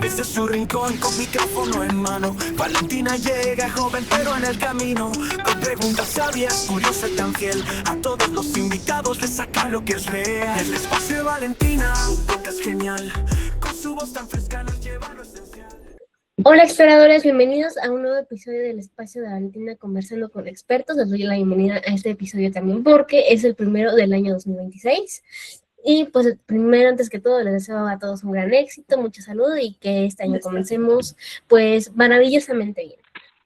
Desde su rincón con micrófono en mano, Valentina llega joven pero en el camino, con preguntas sabias, curiosa y tan fiel. A todos los invitados les saca lo que es real. El espacio de Valentina, un podcast genial, con su voz tan fresca nos lleva a lo esencial. Hola exploradores, bienvenidos a un nuevo episodio del Espacio de Valentina conversando con expertos. Les doy la bienvenida a este episodio también porque es el primero del año 2026. Y pues primero, antes que todo, les deseo a todos un gran éxito, mucha salud y que este año comencemos pues maravillosamente bien.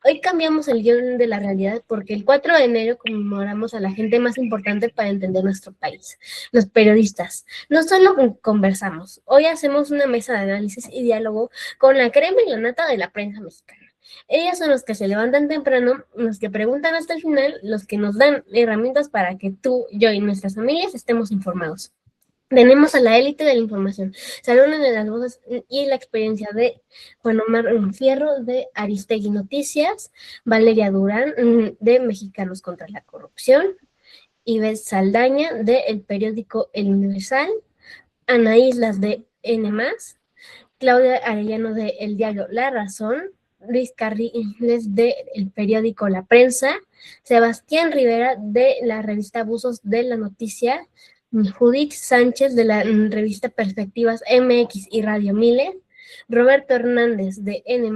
Hoy cambiamos el guión de la realidad porque el 4 de enero conmemoramos a la gente más importante para entender nuestro país, los periodistas. No solo conversamos, hoy hacemos una mesa de análisis y diálogo con la crema y la nata de la prensa mexicana. Ellas son los que se levantan temprano, los que preguntan hasta el final, los que nos dan herramientas para que tú, yo y nuestras familias estemos informados. Tenemos a la élite de la información, se reúnen de las voces y la experiencia de Juan Omar Fierro de Aristegui Noticias, Valeria Durán de Mexicanos contra la Corrupción, Ives Saldaña de el periódico El Universal, Ana Islas de N+, Claudia Arellano de el diario La Razón, Luis Carriles de el periódico La Prensa, Sebastián Rivera de la revista Buzos de la Noticia, Judith Sánchez de la revista Perspectivas MX y Radio Miles, Roberto Hernández de N+,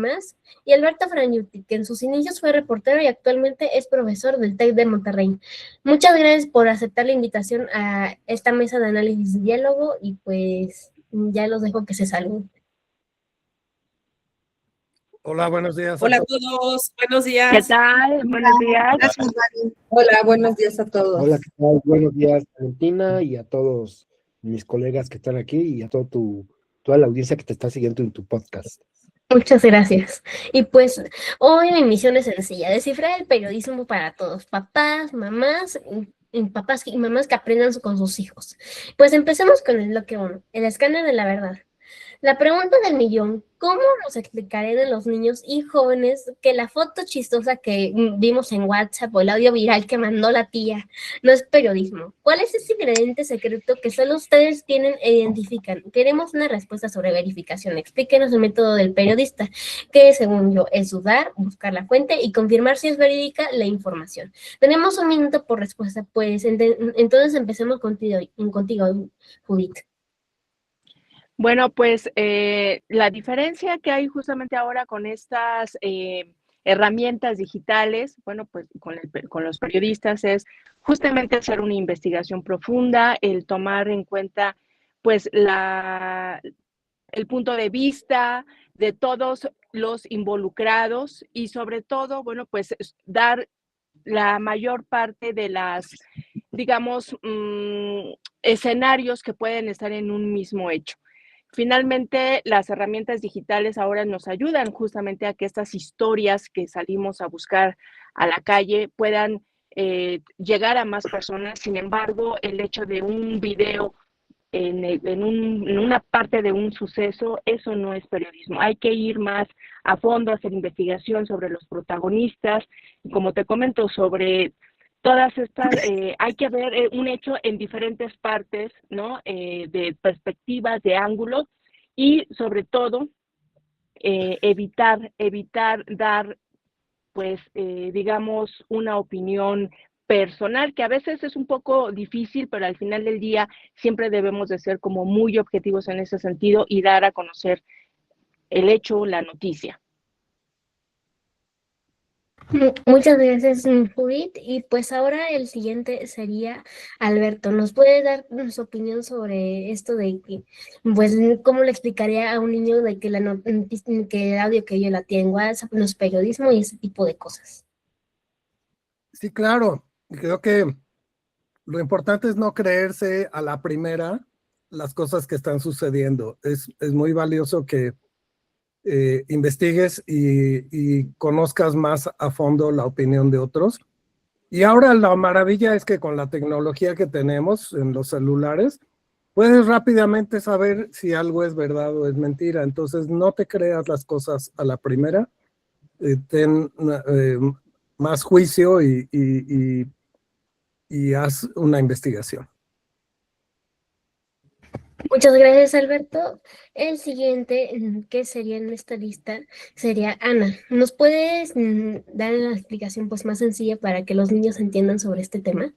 y Alberto Frangiuti, que en sus inicios fue reportero y actualmente es profesor del TEC de Monterrey. Muchas gracias por aceptar la invitación a esta mesa de análisis y diálogo y pues ya los dejo que se saluden. Hola, buenos días. Hola a todos, buenos días. ¿Qué tal? Buenos días. Gracias, Mari. Hola, buenos días a todos. Hola, ¿qué tal? Buenos días, Valentina, y a todos mis colegas que están aquí y a toda la audiencia que te está siguiendo en tu podcast. Muchas gracias. Y pues hoy mi misión es sencilla, descifrar el periodismo para todos, papás, mamás y mamás que aprendan con sus hijos. Pues empecemos con el bloque 1, el escáner de la verdad. La pregunta del millón, ¿cómo nos explicarán a los niños y jóvenes que la foto chistosa que vimos en WhatsApp o el audio viral que mandó la tía no es periodismo? ¿Cuál es ese ingrediente secreto que solo ustedes tienen e identifican? Queremos una respuesta sobre verificación. Explíquenos el método del periodista, que según yo es dudar, buscar la fuente y confirmar si es verídica la información. Tenemos un minuto por respuesta, pues entonces empecemos contigo Judith. Bueno, pues la diferencia que hay justamente ahora con estas herramientas digitales, bueno, pues con los periodistas es justamente hacer una investigación profunda, el tomar en cuenta pues el punto de vista de todos los involucrados y sobre todo, bueno, pues dar la mayor parte de las, digamos, escenarios que pueden estar en un mismo hecho. Finalmente, las herramientas digitales ahora nos ayudan justamente a que estas historias que salimos a buscar a la calle puedan llegar a más personas. Sin embargo, el hecho de un video en una parte de un suceso, eso no es periodismo. Hay que ir más a fondo, hacer investigación sobre los protagonistas, como te comento, sobre todas estas, hay que ver un hecho en diferentes partes, ¿no? De perspectivas, de ángulos y sobre todo evitar dar, pues, digamos, una opinión personal, que a veces es un poco difícil, pero al final del día siempre debemos de ser como muy objetivos en ese sentido y dar a conocer el hecho, la noticia. Muchas gracias, Judith. Y pues ahora el siguiente sería Alberto. ¿Nos puede dar su opinión sobre esto de que, pues, cómo le explicaría a un niño de que que el audio que yo la tía en WhatsApp no es periodismo y ese tipo de cosas? Sí, claro. Creo que lo importante es no creerse a la primera las cosas que están sucediendo. Es muy valioso que investigues y conozcas más a fondo la opinión de otros. Y ahora la maravilla es que con la tecnología que tenemos en los celulares, puedes rápidamente saber si algo es verdad o es mentira. Entonces no te creas las cosas a la primera, ten más juicio y haz una investigación. Muchas gracias, Alberto. El siguiente que sería en esta lista sería Ana. ¿Nos puedes dar una explicación pues más sencilla para que los niños entiendan sobre este tema?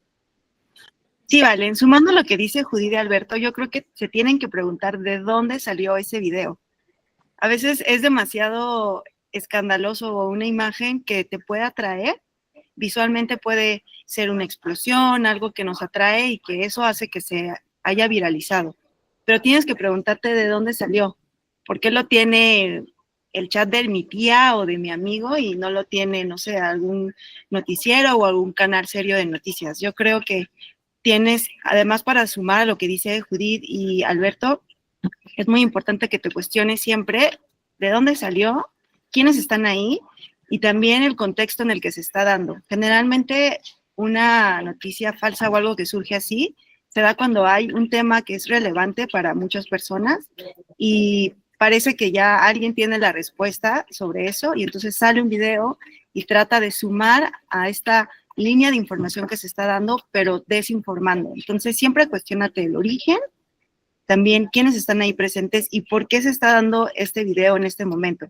Sí, Valen, sumando lo que dice Judith y Alberto, yo creo que se tienen que preguntar de dónde salió ese video. A veces es demasiado escandaloso una imagen que te puede atraer. Visualmente puede ser una explosión, algo que nos atrae y que eso hace que se haya viralizado. Pero tienes que preguntarte de dónde salió. ¿Por qué lo tiene el chat de mi tía o de mi amigo y no lo tiene, no sé, algún noticiero o algún canal serio de noticias? Yo creo que tienes, además para sumar a lo que dice Judith y Alberto, es muy importante que te cuestiones siempre de dónde salió, quiénes están ahí y también el contexto en el que se está dando. Generalmente una noticia falsa o algo que surge así se da cuando hay un tema que es relevante para muchas personas y parece que ya alguien tiene la respuesta sobre eso y entonces sale un video y trata de sumar a esta línea de información que se está dando, pero desinformando. Entonces siempre cuestiónate el origen, también quiénes están ahí presentes y por qué se está dando este video en este momento.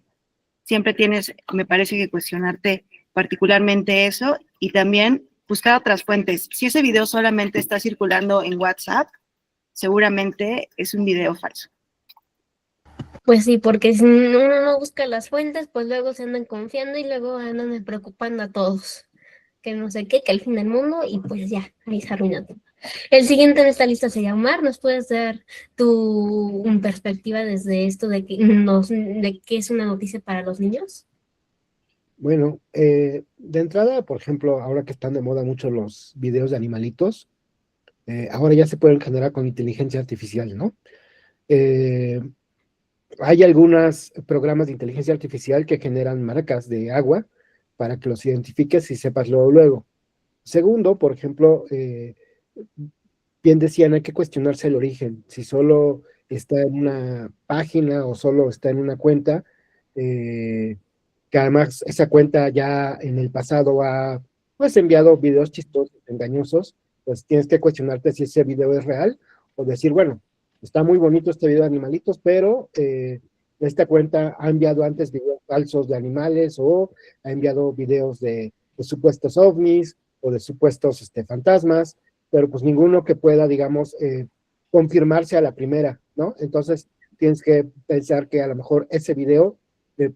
Siempre tienes, me parece que cuestionarte particularmente eso y también buscar otras fuentes. Si ese video solamente está circulando en WhatsApp, seguramente es un video falso. Pues sí, porque si uno no busca las fuentes, pues luego se andan confiando y luego andan preocupando a todos. Que no sé qué, que el fin del mundo y pues ya, ahí se arruina todo. El siguiente en esta lista sería Omar. ¿Nos puedes dar tu perspectiva desde esto de que es una noticia para los niños? Bueno, de entrada, por ejemplo, ahora que están de moda mucho los videos de animalitos, ahora ya se pueden generar con inteligencia artificial, ¿no? Hay algunos programas de inteligencia artificial que generan marcas de agua para que los identifiques y sepas luego. Segundo, por ejemplo, bien decían, hay que cuestionarse el origen, si solo está en una página o solo está en una cuenta, que además esa cuenta ya en el pasado ha pues enviado videos chistosos, engañosos, pues tienes que cuestionarte si ese video es real o decir, bueno, está muy bonito este video de animalitos, pero esta cuenta ha enviado antes videos falsos de animales o ha enviado videos de supuestos ovnis o de supuestos fantasmas, pero pues ninguno que pueda, digamos, confirmarse a la primera, ¿no? Entonces tienes que pensar que a lo mejor ese video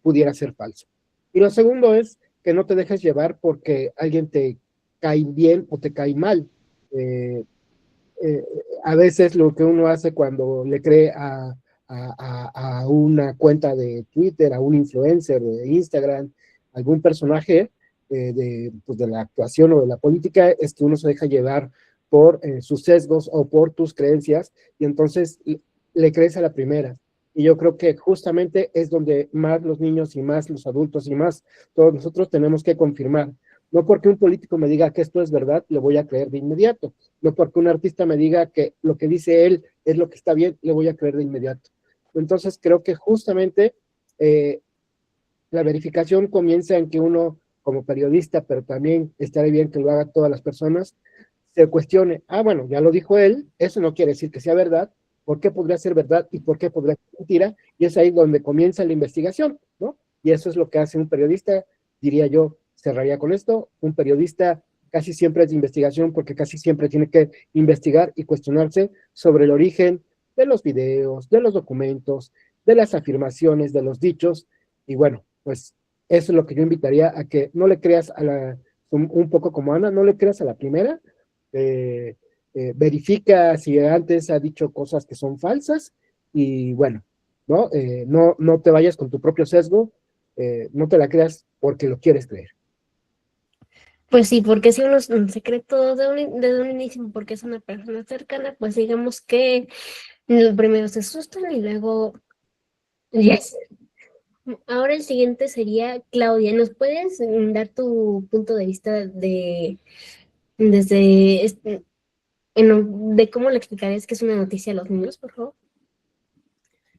pudiera ser falso. Y lo segundo es que no te dejes llevar porque alguien te cae bien o te cae mal. A veces lo que uno hace cuando le cree a una cuenta de Twitter, a un influencer de Instagram, algún personaje pues de la actuación o de la política, es que uno se deja llevar por sus sesgos o por tus creencias y entonces le crees a la primera. Y yo creo que justamente es donde más los niños y más los adultos y más todos nosotros tenemos que confirmar. No porque un político me diga que esto es verdad, le voy a creer de inmediato. No porque un artista me diga que lo que dice él es lo que está bien, le voy a creer de inmediato. Entonces creo que justamente la verificación comienza en que uno, como periodista, pero también estaría bien que lo hagan todas las personas, se cuestione, bueno, ya lo dijo él, eso no quiere decir que sea verdad, ¿por qué podría ser verdad y por qué podría ser mentira? Y es ahí donde comienza la investigación, ¿no? Y eso es lo que hace un periodista, diría yo, cerraría con esto, un periodista casi siempre es de investigación porque casi siempre tiene que investigar y cuestionarse sobre el origen de los videos, de los documentos, de las afirmaciones, de los dichos, y bueno, pues eso es lo que yo invitaría a que no le creas un poco como Ana, no le creas a la primera, verifica si antes ha dicho cosas que son falsas, y bueno, ¿no? No te vayas con tu propio sesgo, no te la creas porque lo quieres creer. Pues sí, porque si uno se cree todo desde un inicio porque es una persona cercana, pues digamos que primero se asustan y luego yes. Ahora el siguiente sería Claudia. ¿Nos puedes dar tu punto de vista de cómo le explicarías que es una noticia a los niños, por favor?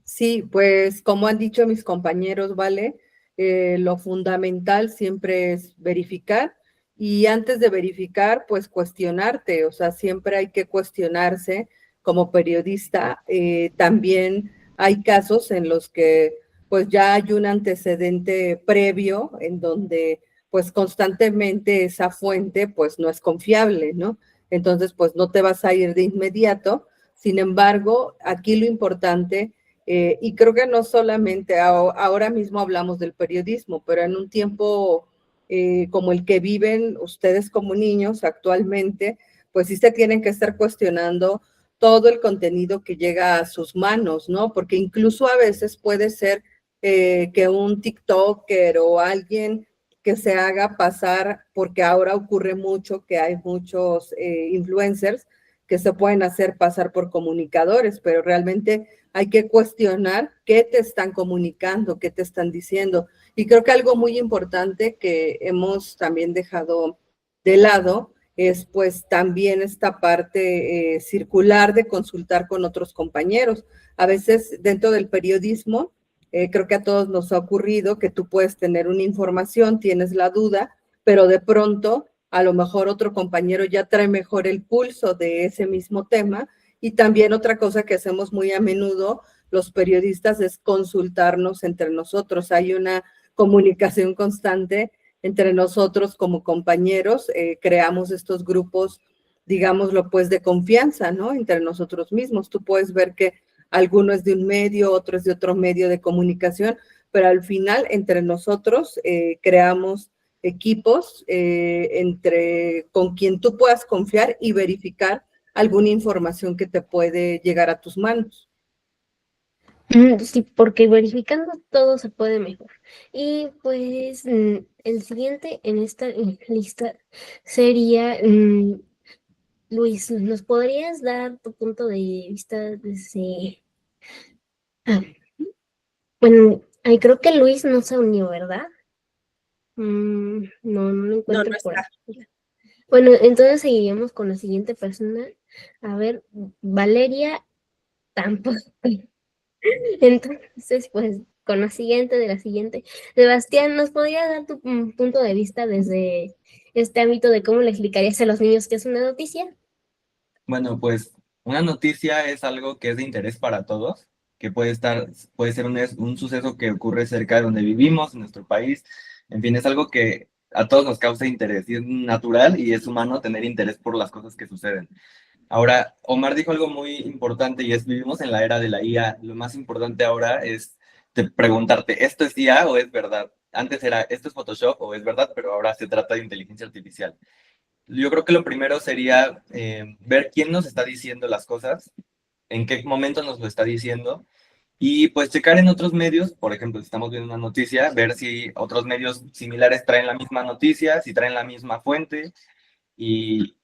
Sí, pues como han dicho mis compañeros, ¿vale? Lo fundamental siempre es verificar y antes de verificar, pues cuestionarte, o sea, siempre hay que cuestionarse como periodista, también hay casos en los que pues ya hay un antecedente previo en donde pues constantemente esa fuente pues no es confiable, ¿no? Entonces pues no te vas a ir de inmediato. Sin embargo, aquí lo importante, y creo que no solamente ahora mismo hablamos del periodismo, pero en un tiempo como el que viven ustedes como niños actualmente, pues sí se tienen que estar cuestionando todo el contenido que llega a sus manos, ¿no? Porque incluso a veces puede ser que un TikToker o alguien que se haga pasar, porque ahora ocurre mucho que hay muchos influencers que se pueden hacer pasar por comunicadores, pero realmente hay que cuestionar qué te están comunicando, qué te están diciendo. Y creo que algo muy importante que hemos también dejado de lado es pues también esta parte circular de consultar con otros compañeros. A veces dentro del periodismo, creo que a todos nos ha ocurrido que tú puedes tener una información, tienes la duda, pero de pronto a lo mejor otro compañero ya trae mejor el pulso de ese mismo tema. Y también otra cosa que hacemos muy a menudo los periodistas es consultarnos entre nosotros. Hay una comunicación constante entre nosotros como compañeros, creamos estos grupos, digámoslo pues, de confianza, ¿no? Entre nosotros mismos. Tú puedes ver que alguno es de un medio, otro es de otro medio de comunicación, pero al final entre nosotros creamos equipos con quien tú puedas confiar y verificar alguna información que te puede llegar a tus manos. Sí, porque verificando todo se puede mejor. Y pues el siguiente en esta lista sería, Luis, ¿nos podrías dar tu punto de vista desde... bueno, creo que Luis no se unió, ¿verdad? No lo encuentro No por está. aquí. Bueno, entonces seguiríamos con la siguiente persona. A ver, Valeria tampoco. Entonces, pues, con la siguiente. Sebastián, ¿nos podrías dar tu punto de vista desde este ámbito de cómo le explicarías a los niños que es una noticia? Bueno, pues una noticia es algo que es de interés para todos, que puede ser un suceso que ocurre cerca de donde vivimos, en nuestro país. En fin, es algo que a todos nos causa interés y es natural y es humano tener interés por las cosas que suceden. Ahora, Omar dijo algo muy importante y es, vivimos en la era de la IA. Lo más importante ahora es preguntarte, ¿esto es IA o es verdad? Antes era, ¿esto es Photoshop o es verdad? Pero ahora se trata de inteligencia artificial. Yo creo que lo primero sería ver quién nos está diciendo las cosas, en qué momento nos lo está diciendo, y pues checar en otros medios, por ejemplo, si estamos viendo una noticia, ver si otros medios similares traen la misma noticia, si traen la misma fuente, y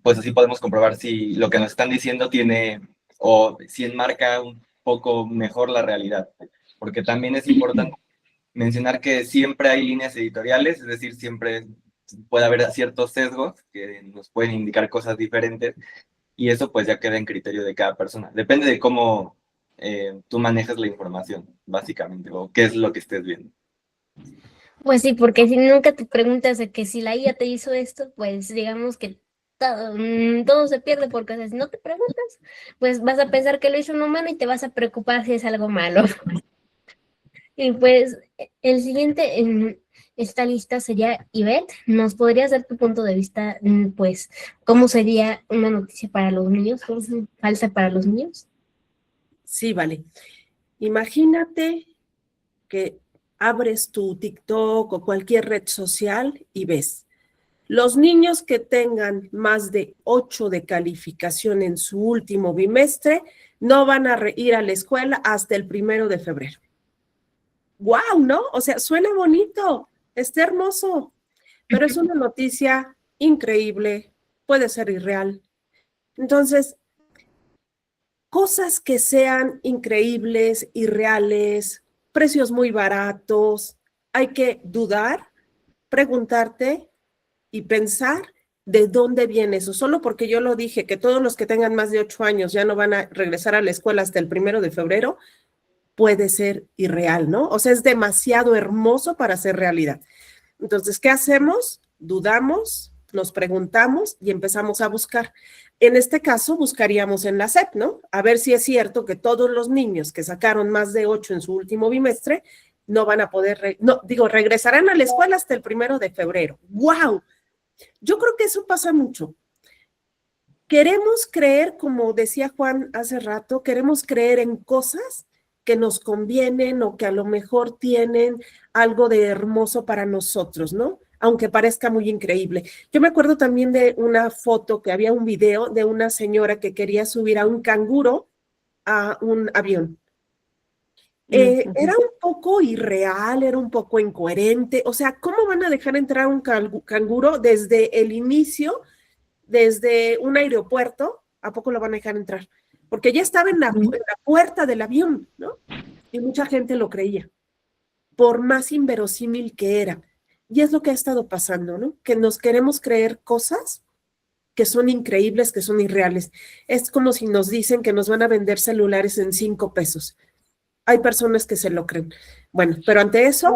pues así podemos comprobar si lo que nos están diciendo tiene, o si enmarca un poco mejor la realidad. Porque también es importante mencionar que siempre hay líneas editoriales, es decir, siempre puede haber ciertos sesgos que nos pueden indicar cosas diferentes, y eso pues ya queda en criterio de cada persona. Depende de cómo tú manejas la información, básicamente, o qué es lo que estés viendo. Pues sí, porque si nunca te preguntas de que si la IA te hizo esto, pues digamos que todo se pierde, porque si no te preguntas, pues vas a pensar que lo hizo un humano y te vas a preocupar si es algo malo. Y pues el siguiente en esta lista sería Ivette. ¿Nos podrías dar tu punto de vista, pues, cómo sería una noticia para los niños? ¿Cómo es falsa para los niños? Sí, vale. Imagínate que abres tu TikTok o cualquier red social y ves los niños que tengan más de 8 de calificación en su último bimestre no van a ir a la escuela hasta el 1 de febrero. ¡Guau! ¿No? O sea, suena bonito, está hermoso, pero es una noticia increíble, puede ser irreal. Entonces, cosas que sean increíbles, irreales, precios muy baratos, hay que dudar, preguntarte y pensar de dónde viene eso. Solo porque yo lo dije, que todos los que tengan más de 8 años ya no van a regresar a la escuela hasta el 1 de febrero, puede ser irreal, ¿no? O sea, es demasiado hermoso para ser realidad. Entonces, ¿qué hacemos? Dudamos, nos preguntamos y empezamos a buscar. En este caso, buscaríamos en la SEP, ¿no? A ver si es cierto que todos los niños que sacaron más de 8 en su último bimestre no van a poder, regresarán a la escuela hasta el 1 de febrero. ¡Wow! Yo creo que eso pasa mucho. Queremos creer, como decía Juan hace rato, queremos creer en cosas que nos convienen o que a lo mejor tienen algo de hermoso para nosotros, ¿no? Aunque parezca muy increíble. Yo me acuerdo también de una foto, que había un video de una señora que quería subir a un canguro a un avión. Era un poco irreal, era un poco incoherente. O sea, ¿cómo van a dejar entrar un canguro desde el inicio, desde un aeropuerto? ¿A poco lo van a dejar entrar? Porque ya estaba en la puerta del avión, ¿no? Y mucha gente lo creía, por más inverosímil que era. Y es lo que ha estado pasando, ¿no? Que nos queremos creer cosas que son increíbles, que son irreales. Es como si nos dicen que nos van a vender celulares en 5 pesos. Hay personas que se lo creen. Bueno, pero ante eso,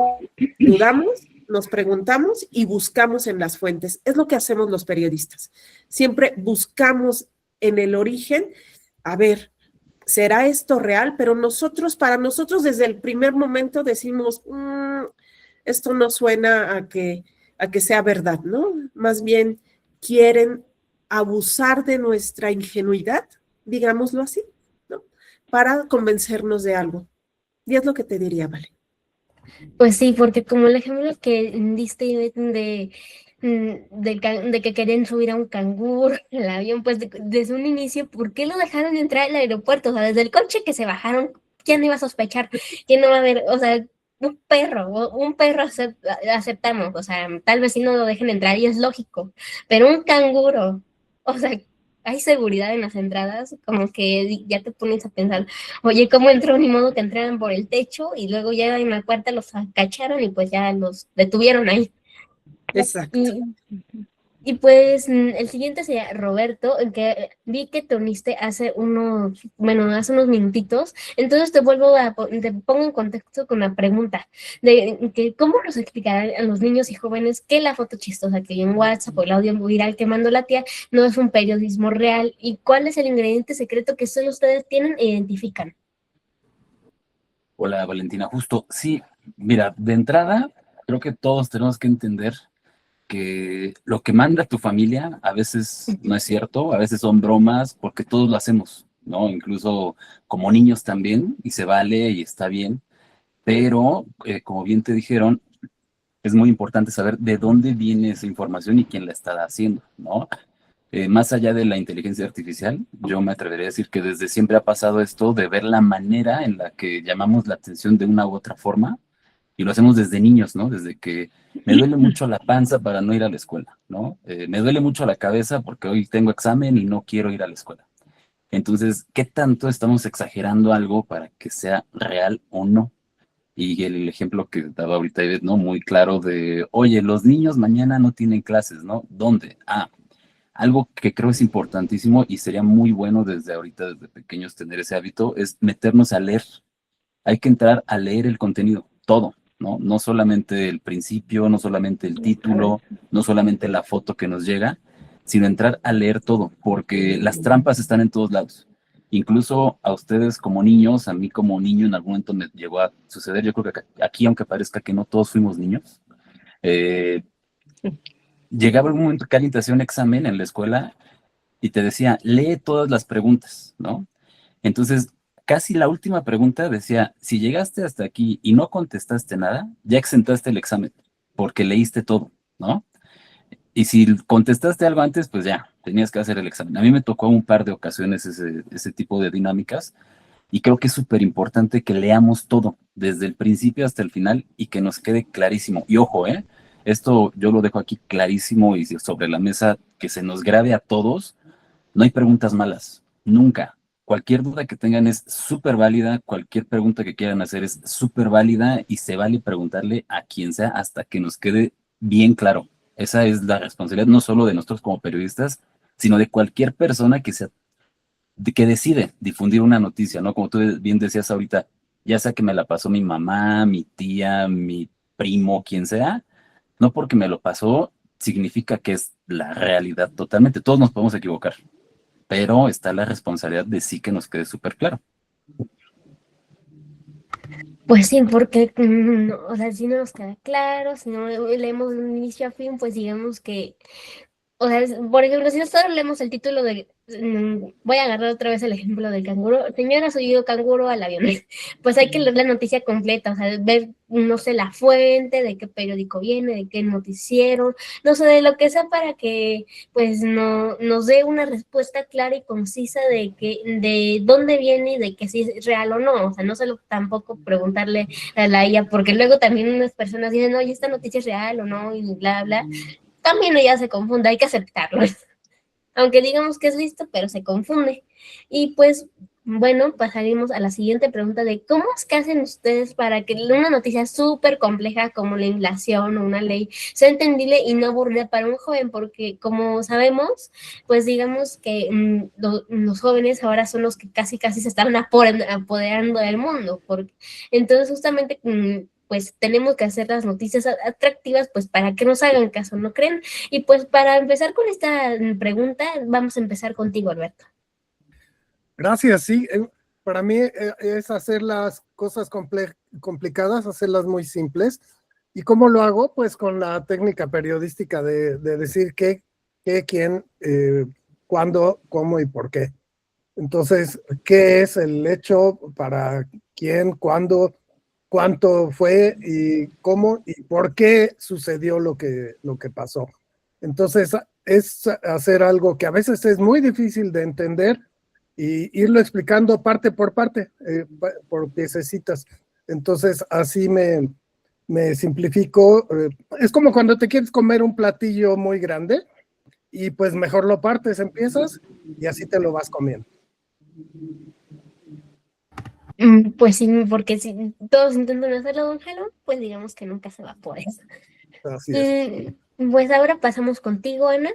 dudamos, nos preguntamos y buscamos en las fuentes. Es lo que hacemos los periodistas. Siempre buscamos en el origen, a ver, ¿será esto real? Pero para nosotros, desde el primer momento decimos, esto no suena a que sea verdad, ¿no? Más bien quieren abusar de nuestra ingenuidad, digámoslo así, ¿no? Para convencernos de algo. Y es lo que te diría, Vale. Pues sí, porque como el ejemplo que diste de que querían subir a un canguro al avión, pues desde un inicio, ¿por qué lo dejaron entrar al aeropuerto? O sea, desde el coche que se bajaron, ¿quién iba a sospechar? ¿Quién no va a ver? O sea, un perro aceptamos, o sea, tal vez si no lo dejen entrar y es lógico, pero un canguro, o sea, hay seguridad en las entradas, como que ya te pones a pensar, oye, ¿cómo entró? Ni modo que entraran por el techo y luego ya en la puerta los cacharon y pues ya los detuvieron ahí. Exacto. Y pues el siguiente sería Roberto, el que vi que te uniste hace unos minutitos, entonces te pongo en contexto con la pregunta de que cómo nos explicarán a los niños y jóvenes que la foto chistosa que hay en WhatsApp o el audio viral que mandó la tía no es un periodismo real y cuál es el ingrediente secreto que solo ustedes tienen e identifican. Hola Valentina, justo, sí, mira, de entrada creo que todos tenemos que entender que lo que manda tu familia a veces no es cierto, a veces son bromas, porque todos lo hacemos, ¿no? Incluso como niños también, y se vale y está bien, pero como bien te dijeron, es muy importante saber de dónde viene esa información y quién la está haciendo, ¿no? Más allá de la inteligencia artificial, yo me atrevería a decir que desde siempre ha pasado esto de ver la manera en la que llamamos la atención de una u otra forma, y lo hacemos desde niños, ¿no? Desde que me duele mucho la panza para no ir a la escuela, ¿no? Me duele mucho la cabeza porque hoy tengo examen y no quiero ir a la escuela. Entonces, ¿qué tanto estamos exagerando algo para que sea real o no? Y el ejemplo que daba ahorita, Ivette, ¿no? Muy claro de, oye, los niños mañana no tienen clases, ¿no? ¿Dónde? Algo que creo es importantísimo y sería muy bueno desde ahorita, desde pequeños, tener ese hábito, es meternos a leer. Hay que entrar a leer el contenido, todo, ¿no? No solamente el principio, no solamente el título, no solamente la foto que nos llega, sino entrar a leer todo, porque las trampas están en todos lados. Incluso a ustedes como niños, a mí como niño en algún momento me llegó a suceder, yo creo que aquí, aunque parezca que no todos fuimos niños, llegaba un momento que alguien te hacía un examen en la escuela y te decía, lee todas las preguntas, ¿no? Entonces, casi la última pregunta decía, si llegaste hasta aquí y no contestaste nada, ya exentaste el examen, porque leíste todo, ¿no? Y si contestaste algo antes, pues ya, tenías que hacer el examen. A mí me tocó un par de ocasiones ese tipo de dinámicas y creo que es súper importante que leamos todo, desde el principio hasta el final y que nos quede clarísimo. Y ojo, esto yo lo dejo aquí clarísimo y sobre la mesa, que se nos grabe a todos, no hay preguntas malas, nunca. Cualquier duda que tengan es súper válida, cualquier pregunta que quieran hacer es súper válida y se vale preguntarle a quien sea hasta que nos quede bien claro. Esa es la responsabilidad no solo de nosotros como periodistas, sino de cualquier persona que decide difundir una noticia, ¿no? Como tú bien decías ahorita, ya sea que me la pasó mi mamá, mi tía, mi primo, quien sea, no porque me lo pasó significa que es la realidad totalmente. Todos nos podemos equivocar. pero está la responsabilidad de sí que nos quede súper claro. Pues sí, porque, o sea, si no nos queda claro, si no leemos de un inicio a fin, pues digamos que, o sea, por ejemplo, si nosotros leemos el título de, voy a agarrar otra vez el ejemplo del canguro, señora, subido canguro al avión, pues hay que leer la noticia completa, o sea, ver, no sé, la fuente, de qué periódico viene, de qué noticiero, no sé, de lo que sea para que, pues, no, nos dé una respuesta clara y concisa de dónde viene y de que si es real o no, o sea, no solo tampoco preguntarle a la IA, porque luego también unas personas dicen, oye, esta noticia es real o no, y bla, bla, también ella se confunde, hay que aceptarlo. Aunque digamos que es listo, pero se confunde. Y pues, bueno, pasaremos a la siguiente pregunta de cómo es que hacen ustedes para que una noticia súper compleja como la inflación o una ley sea entendible y no aburrida para un joven, porque como sabemos, pues digamos que los jóvenes ahora son los que casi se están apoderando del mundo. Entonces, justamente pues tenemos que hacer las noticias atractivas, pues para que nos hagan caso, ¿no creen? Y pues para empezar con esta pregunta, vamos a empezar contigo, Alberto. Gracias, sí. Para mí es hacer las cosas complicadas, hacerlas muy simples. ¿Y cómo lo hago? Pues con la técnica periodística de decir qué, quién, cuándo, cómo y por qué. Entonces, ¿qué es el hecho? ¿Para quién? ¿Cuándo? ¿Cuánto fue? ¿Y cómo? ¿Y por qué sucedió lo que pasó? Entonces, es hacer algo que a veces es muy difícil de entender y irlo explicando parte por parte, por piececitas. Entonces, así me simplifico. Es como cuando te quieres comer un platillo muy grande y pues mejor lo partes, empiezas y así te lo vas comiendo. Pues sí, porque si todos intentan hacerlo, don Jalo, pues digamos que nunca se va a poder. Así es. Pues ahora pasamos contigo, Ana.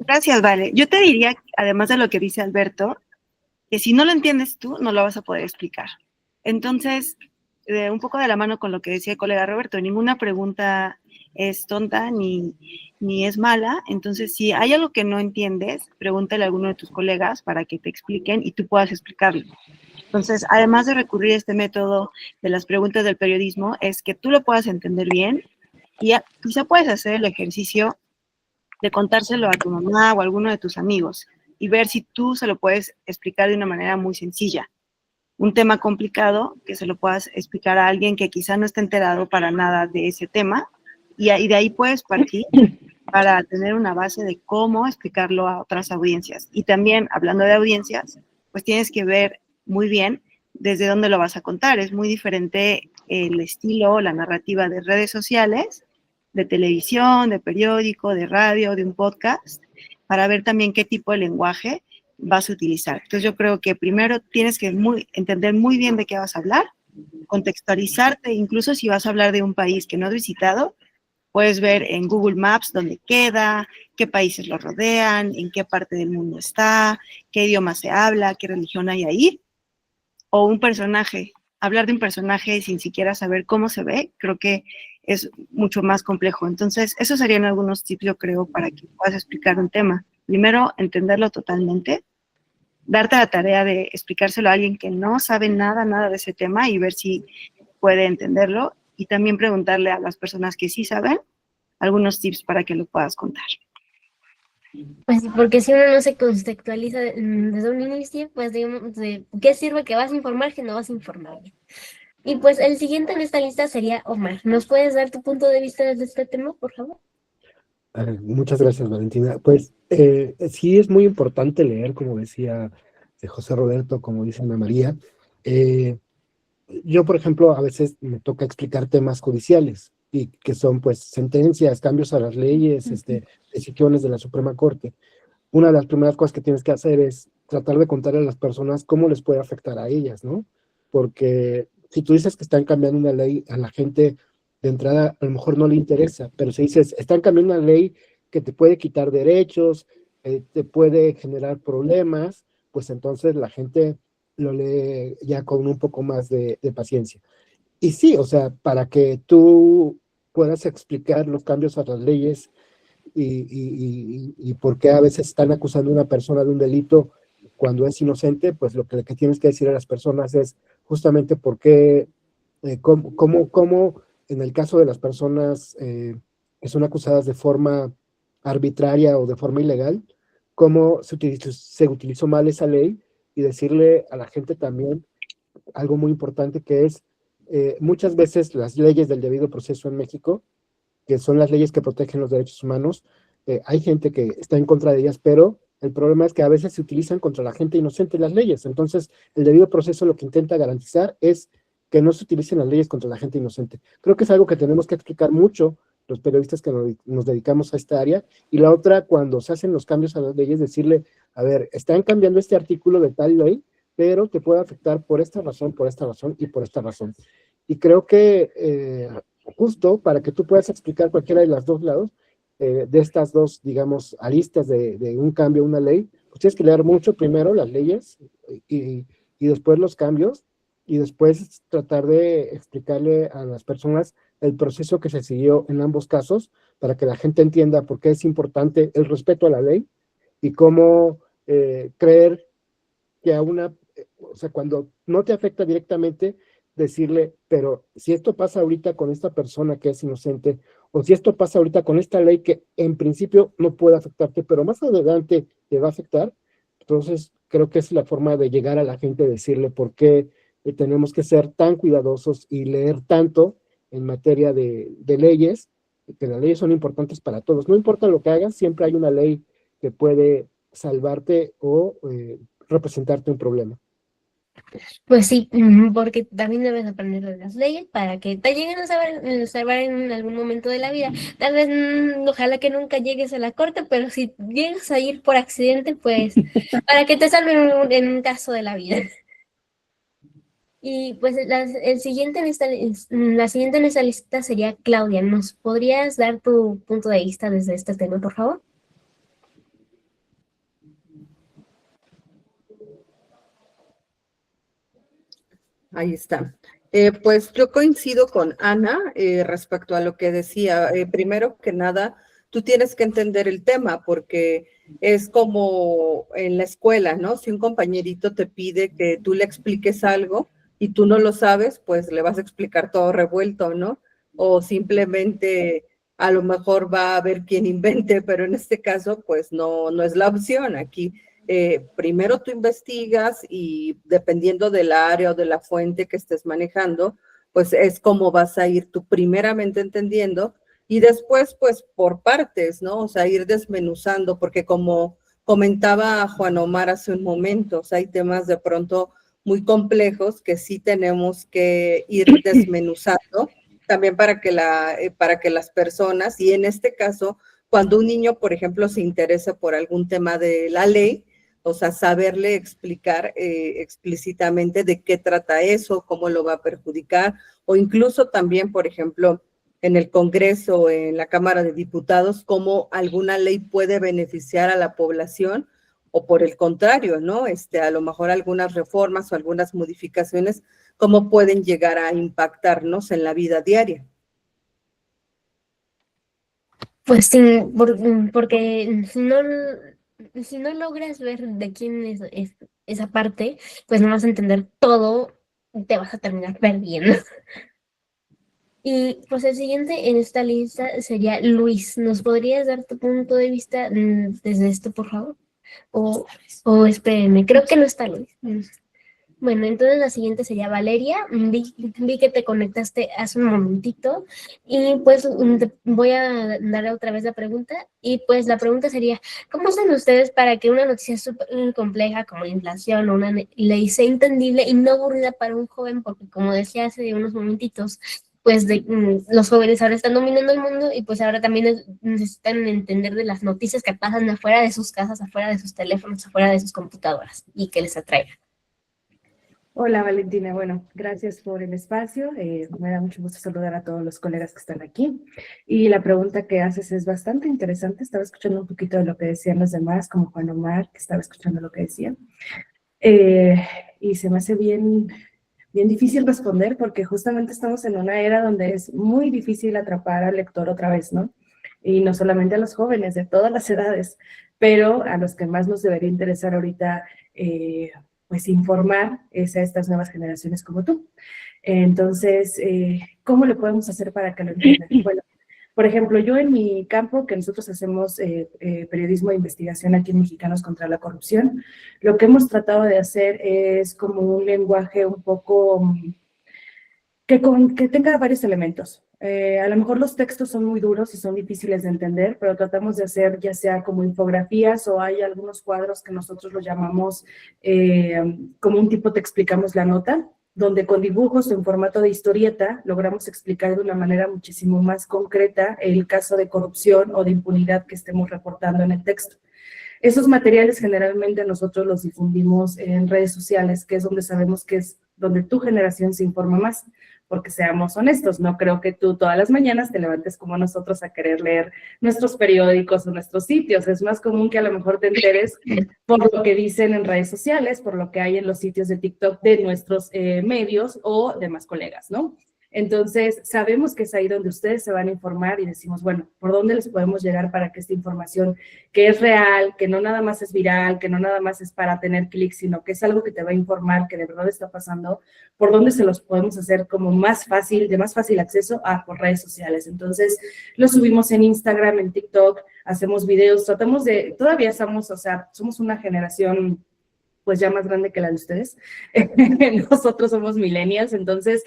Gracias, Vale. Yo te diría, además de lo que dice Alberto, que si no lo entiendes tú, no lo vas a poder explicar. Entonces, un poco de la mano con lo que decía el colega Roberto, ninguna pregunta es tonta ni es mala. Entonces, si hay algo que no entiendes, pregúntale a alguno de tus colegas para que te expliquen y tú puedas explicarlo. Entonces, además de recurrir a este método de las preguntas del periodismo, es que tú lo puedas entender bien y quizá puedes hacer el ejercicio de contárselo a tu mamá o a alguno de tus amigos y ver si tú se lo puedes explicar de una manera muy sencilla. Un tema complicado, que se lo puedas explicar a alguien que quizá no esté enterado para nada de ese tema, y de ahí puedes partir para tener una base de cómo explicarlo a otras audiencias. Y también, hablando de audiencias, pues tienes que ver muy bien desde dónde lo vas a contar. Es muy diferente el estilo, la narrativa de redes sociales, de televisión, de periódico, de radio, de un podcast, para ver también qué tipo de lenguaje vas a utilizar. Entonces yo creo que primero tienes que entender muy bien de qué vas a hablar, contextualizarte, incluso si vas a hablar de un país que no has visitado, puedes ver en Google Maps dónde queda, qué países lo rodean, en qué parte del mundo está, qué idioma se habla, qué religión hay ahí, o un personaje. Hablar de un personaje sin siquiera saber cómo se ve, creo que es mucho más complejo. Entonces, esos serían algunos tips, yo creo, para que puedas explicar un tema. Primero, entenderlo totalmente, darte la tarea de explicárselo a alguien que no sabe nada de ese tema y ver si puede entenderlo, y también preguntarle a las personas que sí saben algunos tips para que lo puedas contar. Pues sí, porque si uno no se contextualiza desde un inicio, pues digamos, ¿de qué sirve que vas a informar que no vas a informar? Y pues el siguiente en esta lista sería Omar. ¿Nos puedes dar tu punto de vista desde este tema, por favor? Muchas gracias, Valentina. Pues sí es muy importante leer, como decía José Roberto, como dice Ana María. Yo, por ejemplo, a veces me toca explicar temas judiciales, y que son pues sentencias, cambios a las leyes, decisiones de la Suprema Corte. Una de las primeras cosas que tienes que hacer es tratar de contarle a las personas cómo les puede afectar a ellas, ¿no? Porque si tú dices que están cambiando una ley, a la gente de entrada a lo mejor no le interesa, pero si dices, están cambiando una ley que te puede quitar derechos, te puede generar problemas, pues entonces la gente lo lee ya con un poco más de paciencia. Y sí, o sea, para que tú puedas explicar los cambios a las leyes y por qué a veces están acusando a una persona de un delito cuando es inocente. Pues lo que tienes que decir a las personas es justamente por qué, cómo en el caso de las personas que son acusadas de forma arbitraria o de forma ilegal, cómo se utilizó mal esa ley, y decirle a la gente también algo muy importante, que es muchas veces las leyes del debido proceso en México, que son las leyes que protegen los derechos humanos, hay gente que está en contra de ellas, pero el problema es que a veces se utilizan contra la gente inocente las leyes. Entonces, el debido proceso lo que intenta garantizar es que no se utilicen las leyes contra la gente inocente. Creo que es algo que tenemos que explicar mucho los periodistas que nos dedicamos a esta área. Y la otra, cuando se hacen los cambios a las leyes, decirle, a ver, están cambiando este artículo de tal ley, pero te puede afectar por esta razón y por esta razón. Y creo que justo para que tú puedas explicar cualquiera de los dos lados, de estas dos, digamos, aristas de un cambio a una ley, pues tienes que leer mucho primero las leyes y después los cambios, y después tratar de explicarle a las personas el proceso que se siguió en ambos casos, para que la gente entienda por qué es importante el respeto a la ley y cómo creer que o sea, cuando no te afecta directamente, decirle, pero si esto pasa ahorita con esta persona que es inocente, o si esto pasa ahorita con esta ley que en principio no puede afectarte, pero más adelante te va a afectar. Entonces creo que es la forma de llegar a la gente, decirle por qué tenemos que ser tan cuidadosos y leer tanto en materia de leyes, que las leyes son importantes para todos. No importa lo que hagas, siempre hay una ley que puede salvarte o representarte un problema. Pues sí, porque también debes aprender de las leyes para que te lleguen a salvar en algún momento de la vida. Tal vez, ojalá que nunca llegues a la corte, pero si llegas a ir por accidente, pues para que te salven en un caso de la vida. Y pues la siguiente en esta lista sería Claudia. ¿Nos podrías dar tu punto de vista desde este tema, por favor? Ahí está. Pues yo coincido con Ana respecto a lo que decía. Primero que nada, tú tienes que entender el tema, porque es como en la escuela, ¿no? Si un compañerito te pide que tú le expliques algo y tú no lo sabes, pues le vas a explicar todo revuelto, ¿no? O simplemente a lo mejor va a haber quien invente, pero en este caso, pues no es la opción. Aquí primero tú investigas, y dependiendo del área o de la fuente que estés manejando, pues es como vas a ir tú primeramente entendiendo, y después pues por partes, ¿no? O sea, ir desmenuzando, porque como comentaba Juan Omar hace un momento, o sea, hay temas de pronto muy complejos que sí tenemos que ir desmenuzando también para que las personas, y en este caso, cuando un niño, por ejemplo, se interesa por algún tema de la ley, o sea, saberle explicar explícitamente de qué trata eso, cómo lo va a perjudicar, o incluso también, por ejemplo, en el Congreso, en la Cámara de Diputados, cómo alguna ley puede beneficiar a la población, o por el contrario, ¿no? A lo mejor algunas reformas o algunas modificaciones, cómo pueden llegar a impactarnos en la vida diaria. Pues sí, porque si no logras ver de quién es esa parte, pues no vas a entender todo, te vas a terminar perdiendo. Y pues el siguiente en esta lista sería Luis. ¿Nos podrías dar tu punto de vista desde esto, por favor? O espérenme, creo que no está Luis. Bueno, entonces la siguiente sería Valeria. Vi que te conectaste hace un momentito, y pues te voy a dar otra vez la pregunta, y pues la pregunta sería, ¿cómo hacen ustedes para que una noticia súper compleja como la inflación o una ley sea entendible y no aburrida para un joven? Porque como decía hace unos momentitos, pues los jóvenes ahora están dominando el mundo, y pues ahora también necesitan entender de las noticias que pasan afuera de sus casas, afuera de sus teléfonos, afuera de sus computadoras, y que les atraiga. Hola Valentina, bueno, gracias por el espacio. Me da mucho gusto saludar a todos los colegas que están aquí. Y la pregunta que haces es bastante interesante. Estaba escuchando un poquito de lo que decían los demás, como Juan Omar, que estaba escuchando lo que decían. Y se me hace bien difícil responder, porque justamente estamos en una era donde es muy difícil atrapar al lector otra vez, ¿no? y no solamente a los jóvenes, de todas las edades, pero a los que más nos debería interesar ahorita, pues informar es a estas nuevas generaciones como tú. Entonces, ¿cómo lo podemos hacer para que lo entiendan? Bueno, por ejemplo, yo en mi campo, que nosotros hacemos periodismo de investigación aquí en Mexicanos contra la Corrupción, lo que hemos tratado de hacer es como un lenguaje un poco que tenga varios elementos. A lo mejor los textos son muy duros y son difíciles de entender, pero tratamos de hacer ya sea como infografías o hay algunos cuadros que nosotros lo llamamos como un tipo te explicamos la nota, donde con dibujos en formato de historieta logramos explicar de una manera muchísimo más concreta el caso de corrupción o de impunidad que estemos reportando en el texto. Esos materiales generalmente nosotros los difundimos en redes sociales, que es donde sabemos que es donde tu generación se informa más, porque seamos honestos, no creo que tú todas las mañanas te levantes como nosotros a querer leer nuestros periódicos o nuestros sitios. Es más común que a lo mejor te enteres por lo que dicen en redes sociales, por lo que hay en los sitios de TikTok de nuestros medios o demás colegas, ¿no? Entonces, sabemos que es ahí donde ustedes se van a informar y decimos, bueno, ¿por dónde les podemos llegar para que esta información que es real, que no nada más es viral, que no nada más es para tener clics, sino que es algo que te va a informar, que de verdad está pasando, por dónde se los podemos hacer como más fácil, de más fácil acceso por redes sociales? Entonces, lo subimos en Instagram, en TikTok, hacemos videos, tratamos de, todavía somos, o sea, somos una generación pues ya más grande que la de ustedes. Nosotros somos millennials, entonces,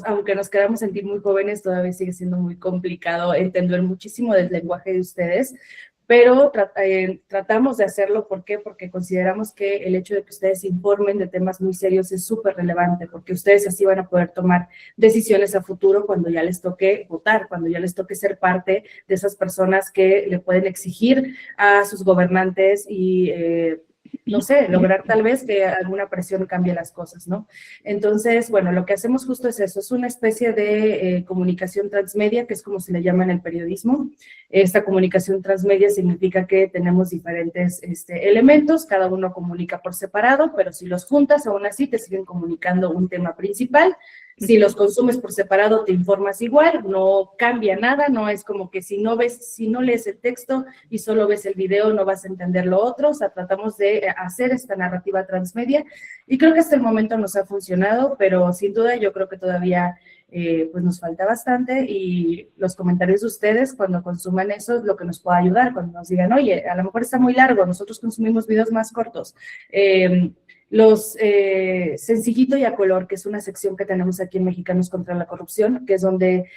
aunque nos queramos sentir muy jóvenes, todavía sigue siendo muy complicado entender muchísimo del lenguaje de ustedes, pero tratamos de hacerlo. ¿Por qué? Porque consideramos que el hecho de que ustedes informen de temas muy serios es súper relevante, porque ustedes así van a poder tomar decisiones a futuro cuando ya les toque votar, cuando ya les toque ser parte de esas personas que le pueden exigir a sus gobernantes y no sé, lograr tal vez que alguna presión cambie las cosas, ¿no? Entonces, bueno, lo que hacemos justo es eso, es una especie de comunicación transmedia, que es como se le llama en el periodismo. Esta comunicación transmedia significa que tenemos diferentes elementos, cada uno comunica por separado, pero si los juntas, aún así te siguen comunicando un tema principal. Si los consumes por separado, te informas igual, no cambia nada, no es como que si no lees el texto y solo ves el video, no vas a entender lo otro. O sea, tratamos de hacer esta narrativa transmedia y creo que hasta el momento nos ha funcionado, pero sin duda yo creo que todavía pues nos falta bastante, y los comentarios de ustedes cuando consuman eso es lo que nos puede ayudar, cuando nos digan, oye, a lo mejor está muy largo, nosotros consumimos videos más cortos. Los Sencillito y a Color, que es una sección que tenemos aquí en Mexicanos contra la Corrupción, que es donde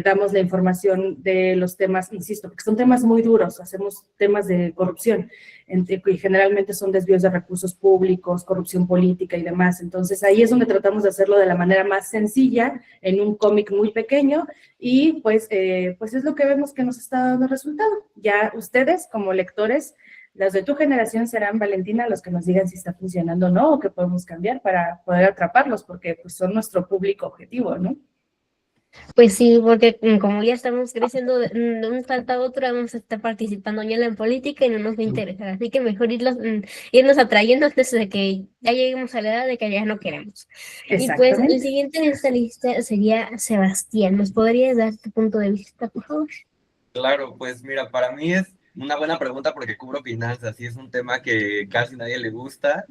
damos la información de los temas, insisto, porque son temas muy duros, hacemos temas de corrupción, y generalmente son desvíos de recursos públicos, corrupción política y demás. Entonces ahí es donde tratamos de hacerlo de la manera más sencilla, en un cómic muy pequeño, y pues es lo que vemos que nos está dando resultado. Ya ustedes como lectores, las de tu generación, serán, Valentina, los que nos digan si está funcionando o no, o qué podemos cambiar para poder atraparlos, porque pues son nuestro público objetivo, ¿no? Pues sí, porque como ya estamos creciendo de un salto a otro, vamos a estar participando ya en la política y no nos va a interesar. Así que mejor irnos atrayendo antes de que ya lleguemos a la edad de que ya no queremos. Y pues el siguiente en esta lista sería Sebastián. ¿Nos podrías dar tu punto de vista, por favor? Claro, pues mira, para mí es una buena pregunta porque cubro finanzas y es un tema que casi nadie le gusta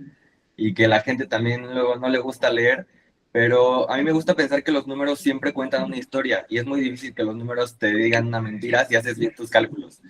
y que la gente también luego no le gusta leer, pero a mí me gusta pensar que los números siempre cuentan una historia y es muy difícil que los números te digan una mentira si haces bien tus cálculos.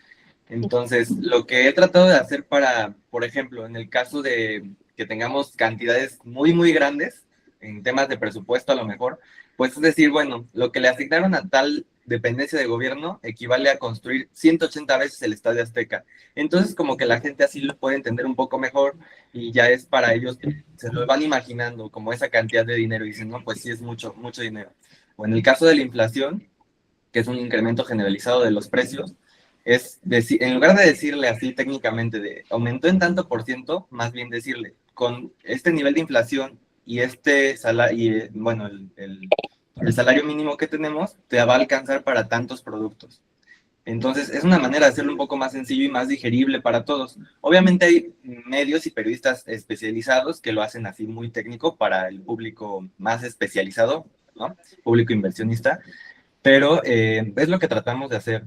Entonces, lo que he tratado de hacer para, por ejemplo, en el caso de que tengamos cantidades muy, muy grandes, en temas de presupuesto a lo mejor, pues es decir, bueno, lo que le asignaron a tal dependencia de gobierno equivale a construir 180 veces el Estadio Azteca. Entonces, como que la gente así lo puede entender un poco mejor y ya es para ellos, se lo van imaginando como esa cantidad de dinero y dicen, no, pues sí es mucho, mucho dinero. O en el caso de la inflación, que es un incremento generalizado de los precios, es decir, en lugar de decirle así técnicamente de aumentó en tanto por ciento, más bien decirle, con este nivel de inflación y este salario, bueno, el salario mínimo que tenemos te va a alcanzar para tantos productos. Entonces, es una manera de hacerlo un poco más sencillo y más digerible para todos. Obviamente hay medios y periodistas especializados que lo hacen así muy técnico para el público más especializado, ¿no? Público inversionista, pero es lo que tratamos de hacer.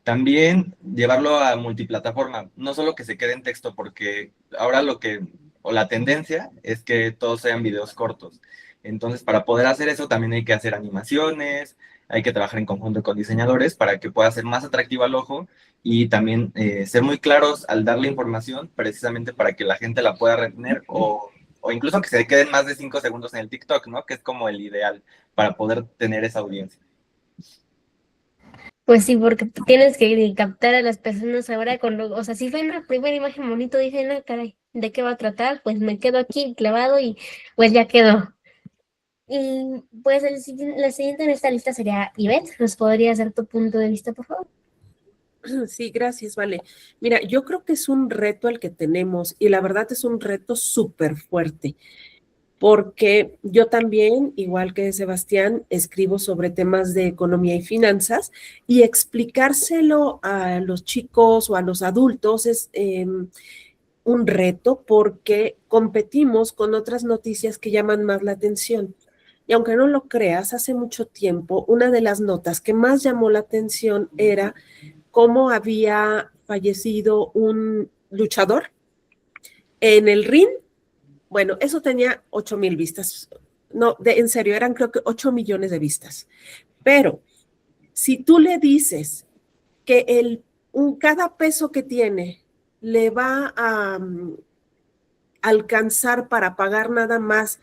También llevarlo a multiplataforma, no solo que se quede en texto, porque ahora la tendencia es que todos sean videos cortos. Entonces, para poder hacer eso, también hay que hacer animaciones, hay que trabajar en conjunto con diseñadores para que pueda ser más atractivo al ojo y también ser muy claros al darle información, precisamente para que la gente la pueda retener o incluso que se queden más de 5 segundos en el TikTok, ¿no? Que es como el ideal para poder tener esa audiencia. Pues sí, porque tú tienes que captar a las personas ahora o sea, si fue una primera imagen bonito, dicen, ah, caray, ¿de qué va a tratar? Pues me quedo aquí clavado y pues ya quedó. Y pues la siguiente en esta lista sería Ivette. ¿Nos podrías dar tu punto de vista, por favor? Sí, gracias, vale. Mira, yo creo que es un reto el que tenemos y la verdad es un reto súper fuerte, porque yo también, igual que Sebastián, escribo sobre temas de economía y finanzas y explicárselo a los chicos o a los adultos es un reto porque competimos con otras noticias que llaman más la atención. Y aunque no lo creas, hace mucho tiempo, una de las notas que más llamó la atención era cómo había fallecido un luchador en el ring. Bueno, eso tenía 8,000 vistas. No, en serio, eran creo que 8 millones de vistas. Pero si tú le dices que cada peso que tiene le va a alcanzar para pagar nada más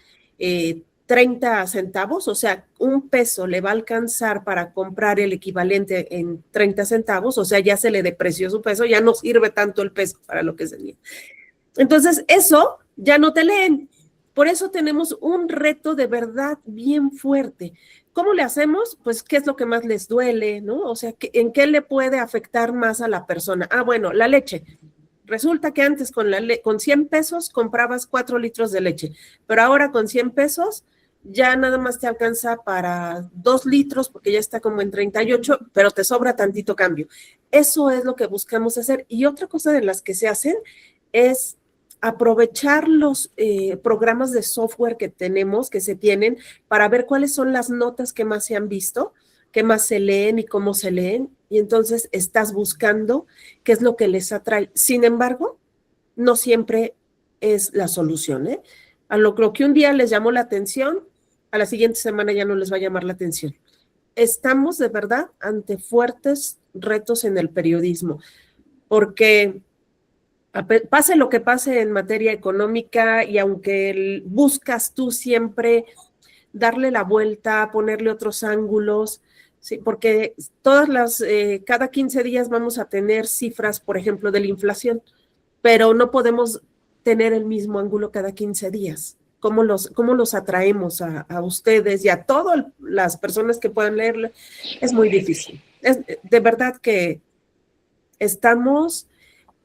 30 centavos, o sea, un peso le va a alcanzar para comprar el equivalente en 30 centavos, o sea, ya se le depreció su peso, ya no sirve tanto el peso para lo que se tenía. Entonces, eso ya no te leen. Por eso tenemos un reto de verdad bien fuerte. ¿Cómo le hacemos? Pues, ¿qué es lo que más les duele, no? O sea, ¿en qué le puede afectar más a la persona? Ah, bueno, la leche. Resulta que antes con 100 pesos comprabas 4 litros de leche, pero ahora con 100 pesos ya nada más te alcanza para 2 litros porque ya está como en 38, pero te sobra tantito cambio. Eso es lo que buscamos hacer. Y otra cosa de las que se hacen es aprovechar los programas de software que tenemos, que se tienen, para ver cuáles son las notas que más se han visto, qué más se leen y cómo se leen, y entonces estás buscando qué es lo que les atrae. Sin embargo, no siempre es la solución, ¿eh? A lo que un día les llamó la atención, a la siguiente semana ya no les va a llamar la atención. Estamos de verdad ante fuertes retos en el periodismo, porque pase lo que pase en materia económica y aunque buscas tú siempre darle la vuelta, ponerle otros ángulos, sí, porque cada 15 días vamos a tener cifras, por ejemplo, de la inflación, pero no podemos tener el mismo ángulo cada 15 días. ¿Cómo los atraemos a ustedes y a todas las personas que puedan leerlo? Es muy difícil. De verdad que estamos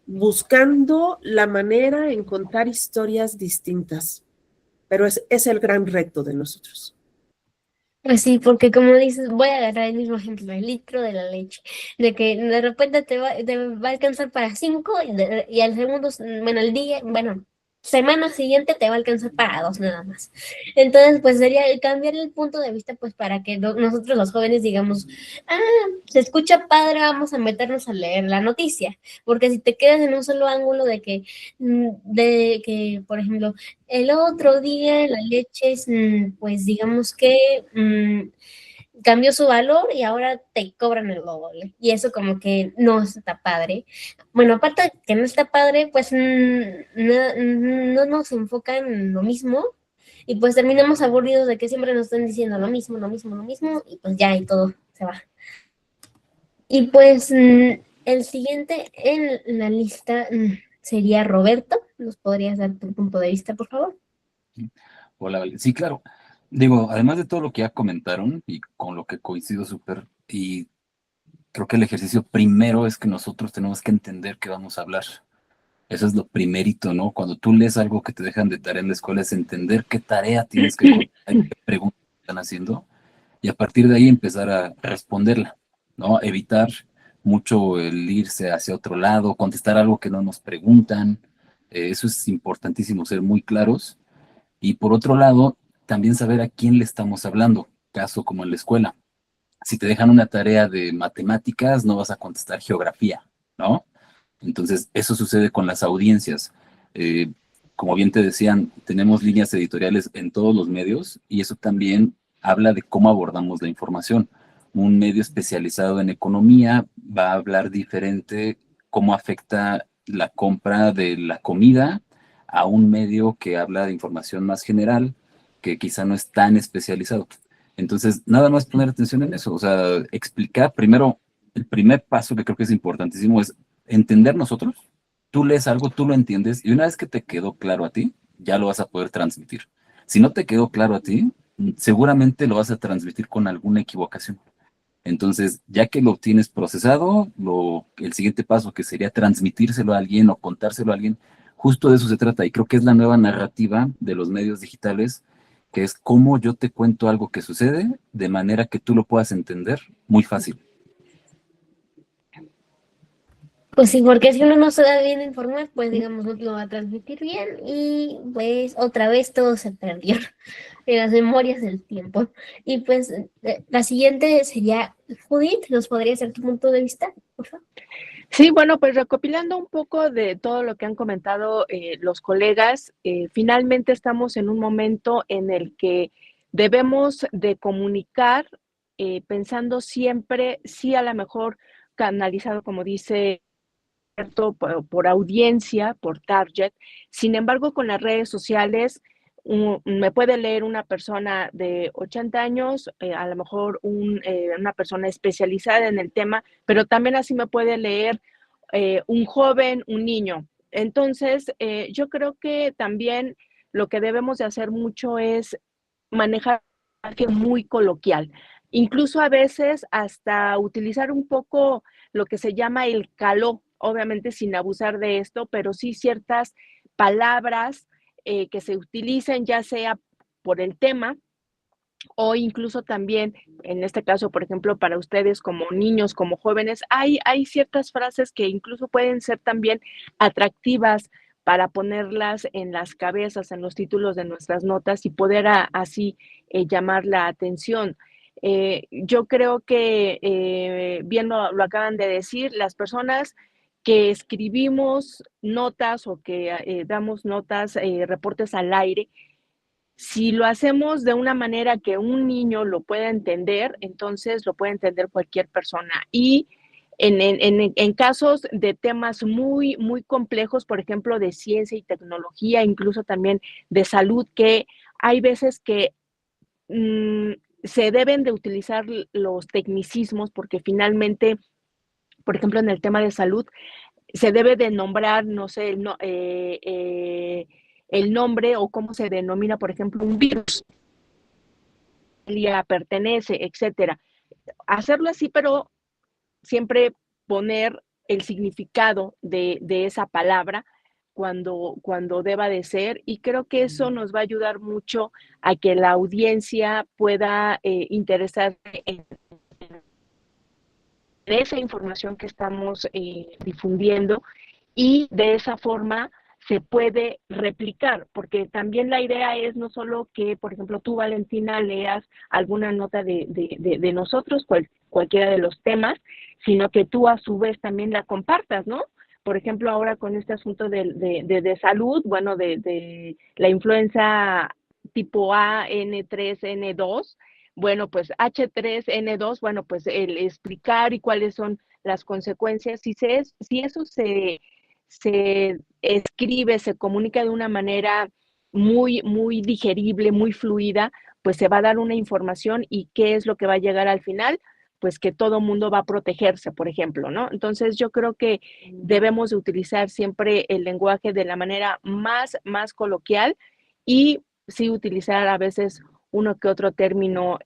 buscando la manera en contar historias distintas, pero es el gran reto de nosotros. Pues sí, porque como dices, voy a agarrar el mismo ejemplo, el litro de la leche, de que de repente te va a alcanzar para 5 y al segundo, bueno, semana siguiente te va a alcanzar para 2 nada más. Entonces, pues sería cambiar el punto de vista, pues para que nosotros los jóvenes digamos, se escucha padre, vamos a meternos a leer la noticia, porque si te quedas en un solo ángulo de que, por ejemplo, el otro día la leche, pues digamos que cambió su valor y ahora te cobran el doble. Y eso como que no está padre. Bueno, aparte de que no está padre, pues no nos enfocan en lo mismo y pues terminamos aburridos de que siempre nos están diciendo lo mismo y pues ya y todo se va. Y pues el siguiente en la lista sería Roberto. ¿Nos podrías dar tu punto de vista, por favor? Hola, Vale. Sí, claro. Digo, además de todo lo que ya comentaron y con lo que coincido súper, y creo que el ejercicio primero es que nosotros tenemos que entender qué vamos a hablar. Eso es lo primerito, ¿no? Cuando tú lees algo que te dejan de tarea en la escuela es entender qué tarea tienes que contar, qué preguntas están haciendo y a partir de ahí empezar a responderla, ¿no? Evitar mucho el irse hacia otro lado, contestar algo que no nos preguntan. Eso es importantísimo, ser muy claros. Y por otro lado, también saber a quién le estamos hablando, caso como en la escuela. Si te dejan una tarea de matemáticas, no vas a contestar geografía, ¿no? Entonces, eso sucede con las audiencias. Eh, Como bien te decían, tenemos líneas editoriales en todos los medios y eso también habla de cómo abordamos la información. Un medio especializado en economía va a hablar diferente cómo afecta la compra de la comida a un medio que habla de información más general, que quizá no es tan especializado. Entonces, nada más poner atención en eso, o sea, explicar primero, el primer paso que creo que es importantísimo es entender nosotros. Tú lees algo, tú lo entiendes, y una vez que te quedó claro a ti, ya lo vas a poder transmitir. Si no te quedó claro a ti, seguramente lo vas a transmitir con alguna equivocación. Entonces, ya que lo tienes procesado, el siguiente paso que sería transmitírselo a alguien o contárselo a alguien, justo de eso se trata. Y creo que es la nueva narrativa de los medios digitales, que es cómo yo te cuento algo que sucede de manera que tú lo puedas entender muy fácil. Pues sí, porque si uno no se da bien a informar, pues digamos, no lo va a transmitir bien y pues otra vez todo se perdió en las memorias del tiempo. Y pues la siguiente sería, Judith, ¿nos podría hacer tu punto de vista, por favor? Sí, bueno, pues recopilando un poco de todo lo que han comentado los colegas, finalmente estamos en un momento en el que debemos de comunicar pensando siempre, sí, a lo mejor canalizado, como dice, por audiencia, por target. Sin embargo, con las redes sociales, me puede leer una persona de 80 años, a lo mejor una persona especializada en el tema, pero también así me puede leer un joven, un niño. Entonces, yo creo que también lo que debemos de hacer mucho es manejar muy coloquial. Incluso a veces hasta utilizar un poco lo que se llama el caló, obviamente sin abusar de esto, pero sí ciertas palabras que se utilicen ya sea por el tema o incluso también, en este caso, por ejemplo, para ustedes como niños, como jóvenes, hay ciertas frases que incluso pueden ser también atractivas para ponerlas en las cabezas, en los títulos de nuestras notas y poder así llamar la atención. Yo creo que, bien lo acaban de decir, las personas que escribimos notas o que damos notas, reportes al aire, si lo hacemos de una manera que un niño lo pueda entender, entonces lo puede entender cualquier persona. Y en casos de temas muy, muy complejos, por ejemplo, de ciencia y tecnología, incluso también de salud, que hay veces que se deben de utilizar los tecnicismos porque finalmente, por ejemplo, en el tema de salud, se debe de nombrar, no sé, el nombre o cómo se denomina, por ejemplo, un virus, pertenece, etcétera. Hacerlo así, pero siempre poner el significado de esa palabra cuando deba de ser, y creo que eso nos va a ayudar mucho a que la audiencia pueda interesarse en esa información que estamos difundiendo y de esa forma se puede replicar, porque también la idea es no solo que, por ejemplo, tú, Valentina, leas alguna nota de nosotros, cualquiera de los temas, sino que tú a su vez también la compartas, ¿no? Por ejemplo, ahora con este asunto de salud, bueno, de la influenza tipo A, N3, N2, bueno, pues H3N2, bueno, pues el explicar y cuáles son las consecuencias, si eso se escribe, se comunica de una manera muy, muy digerible, muy fluida, pues se va a dar una información y qué es lo que va a llegar al final, pues que todo mundo va a protegerse, por ejemplo, ¿no? Entonces yo creo que debemos de utilizar siempre el lenguaje de la manera más coloquial y sí utilizar a veces uno que otro término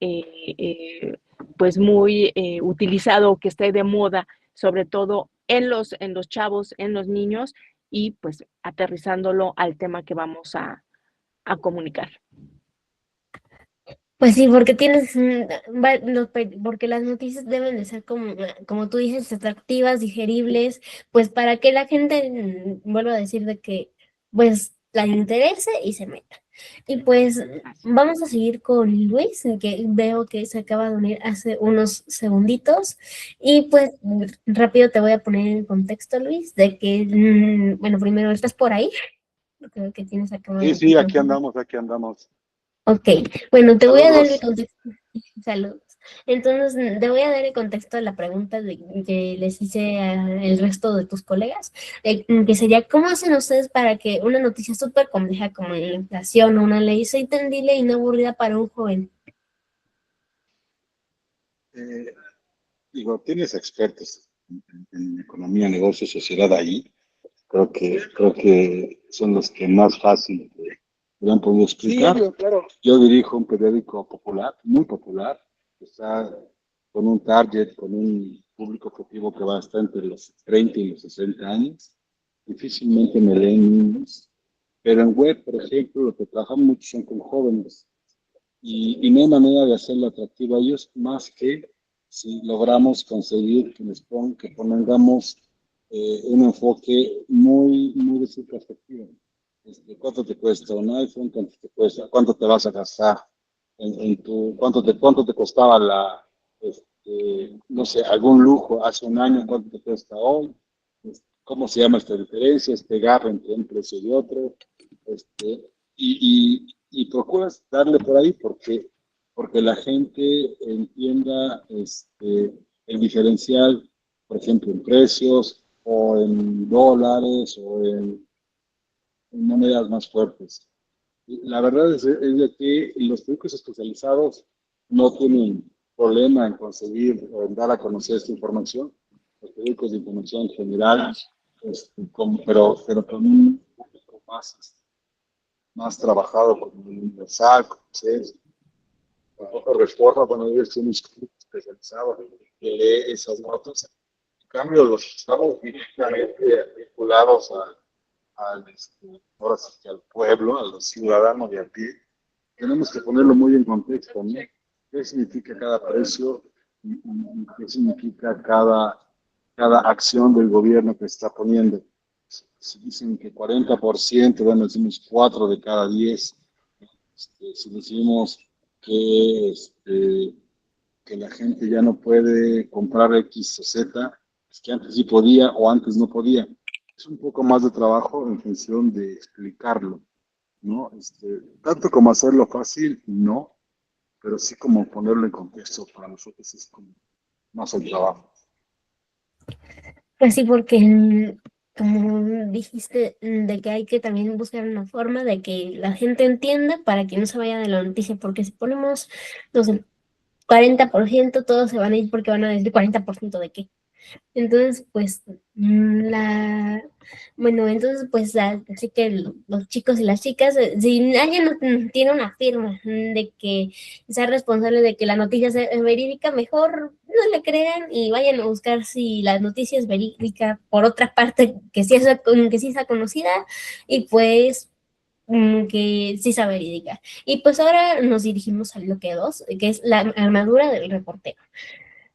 pues muy utilizado que esté de moda, sobre todo en los chavos, en los niños, y pues aterrizándolo al tema que vamos a comunicar. Pues sí, porque porque las noticias deben de ser como tú dices, atractivas, digeribles, pues para que la gente, vuelvo a decir de que, pues la interese y se meta. Y pues vamos a seguir con Luis, que veo que se acaba de unir hace unos segunditos. Y pues rápido te voy a poner en contexto, Luis, de que, bueno, primero, ¿estás por ahí? Creo que tienes acá. Sí, aquí andamos, aquí andamos. Ok, bueno, te voy a dar el Saludos. contexto. Saludos. Entonces, te voy a dar el contexto de la pregunta que les hice al resto de tus colegas, que sería, ¿cómo hacen ustedes para que una noticia súper compleja como la inflación o una ley sea entendible y no aburrida para un joven? Digo, tienes expertos en economía, negocio, sociedad ahí. Creo que son los que más fácil me han podido explicar. Sí, claro. Yo dirijo un periódico popular, muy popular, que está con un target, con un público objetivo que va a estar entre los 30 y los 60 años. Difícilmente me leen niños, pero en web, por ejemplo, lo que trabajamos mucho son con jóvenes. Y no hay manera de hacerlo atractivo a ellos más que si logramos conseguir que pongamos un enfoque muy de su perspectiva. ¿Cuánto te cuesta un iPhone? ¿Cuánto te cuesta? ¿Cuánto te vas a gastar cuánto te costaba no sé, algún lujo hace un año? ¿Cuánto te cuesta hoy? ¿Cómo se llama esta diferencia, este gap entre un precio y otro? Y procuras darle por ahí porque la gente entienda el diferencial, por ejemplo, en precios o en dólares o en monedas más fuertes. La verdad es de que los periódicos especializados no tienen problema en conseguir o en dar a conocer esta información. Los periódicos de información general, pero con un público más trabajado, como el Universal, como Reforma, bueno, ellos tienen un grupo especializado que lee esas notas. En cambio, los que estamos directamente vinculados ahora sí que al pueblo, a los ciudadanos de a pie, tenemos que ponerlo muy en contexto, ¿no? ¿Qué significa cada precio? ¿Qué significa cada acción del gobierno que está poniendo? Si dicen que 40%, bueno, decimos 4 de cada 10. Si decimos que la gente ya no puede comprar X o Z, es que antes sí podía o antes no podía. Es un poco más de trabajo en función de explicarlo, ¿no? Tanto como hacerlo fácil, no, pero sí como ponerlo en contexto para nosotros es como más el trabajo. Pues sí, porque como dijiste, de que hay que también buscar una forma de que la gente entienda para que no se vaya de la noticia, porque si ponemos, no sé, 40%, todos se van a ir porque van a decir 40% de qué. Entonces, pues, entonces, pues, así que los chicos y las chicas, si alguien no tiene una firma de que sea responsable de que la noticia sea verídica, mejor no le crean y vayan a buscar si la noticia es verídica por otra parte que sí sea conocida y pues que sí sea verídica. Y pues ahora nos dirigimos al bloque 2, que es la armadura del reportero.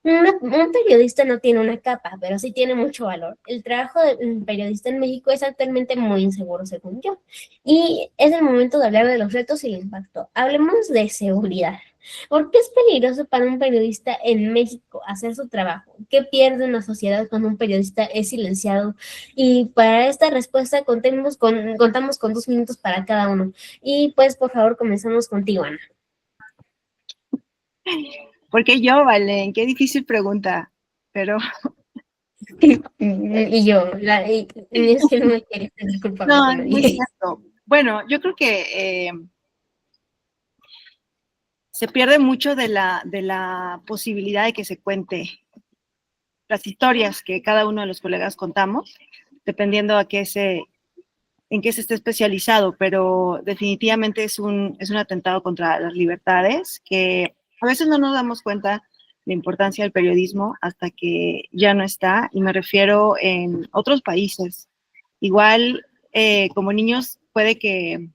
Un periodista no tiene una capa, pero sí tiene mucho valor. El trabajo del periodista en México es actualmente muy inseguro, según yo. Y es el momento de hablar de los retos y el impacto. Hablemos de seguridad. ¿Por qué es peligroso para un periodista en México hacer su trabajo? ¿Qué pierde una sociedad cuando un periodista es silenciado? Y para esta respuesta contamos con 2 minutos para cada uno. Y pues, por favor, comenzamos contigo, Ana. ¿Por qué yo, Valen? Qué difícil pregunta, pero... Y yo, es que no me quieres tener culpable. No, no es cierto. Bueno, yo creo que se pierde mucho de la posibilidad de que se cuente las historias que cada uno de los colegas contamos, dependiendo en qué se esté especializado, pero definitivamente es un atentado contra las libertades que a veces no nos damos cuenta la importancia del periodismo hasta que ya no está, y me refiero en otros países. Igual, como niños, puede que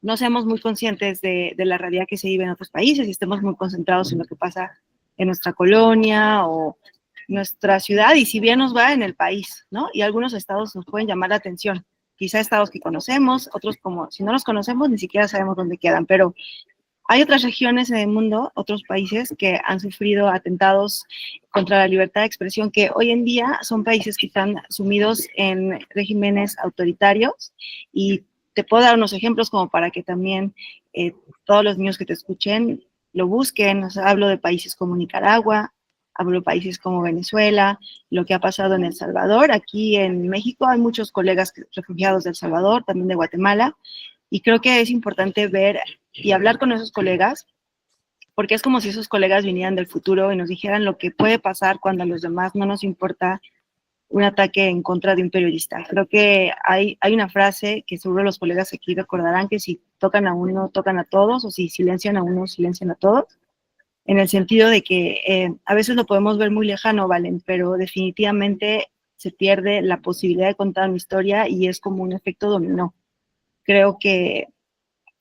no seamos muy conscientes de la realidad que se vive en otros países y estemos muy concentrados en lo que pasa en nuestra colonia o nuestra ciudad, y si bien nos va en el país, ¿no? Y algunos estados nos pueden llamar la atención, quizá estados que conocemos, otros como si no los conocemos ni siquiera sabemos dónde quedan, pero hay otras regiones en el mundo, otros países que han sufrido atentados contra la libertad de expresión, que hoy en día son países que están sumidos en regímenes autoritarios. Y te puedo dar unos ejemplos como para que también todos los niños que te escuchen lo busquen. O sea, hablo de países como Nicaragua, hablo de países como Venezuela, lo que ha pasado en El Salvador. Aquí en México hay muchos colegas refugiados de El Salvador, también de Guatemala, y creo que es importante ver y hablar con esos colegas, porque es como si esos colegas vinieran del futuro y nos dijeran lo que puede pasar cuando a los demás no nos importa un ataque en contra de un periodista. Creo que hay una frase que seguro los colegas aquí recordarán, que si tocan a uno, tocan a todos, o si silencian a uno, silencian a todos, en el sentido de que a veces lo podemos ver muy lejano, Valen, pero definitivamente se pierde la posibilidad de contar una historia y es como un efecto dominó. Creo que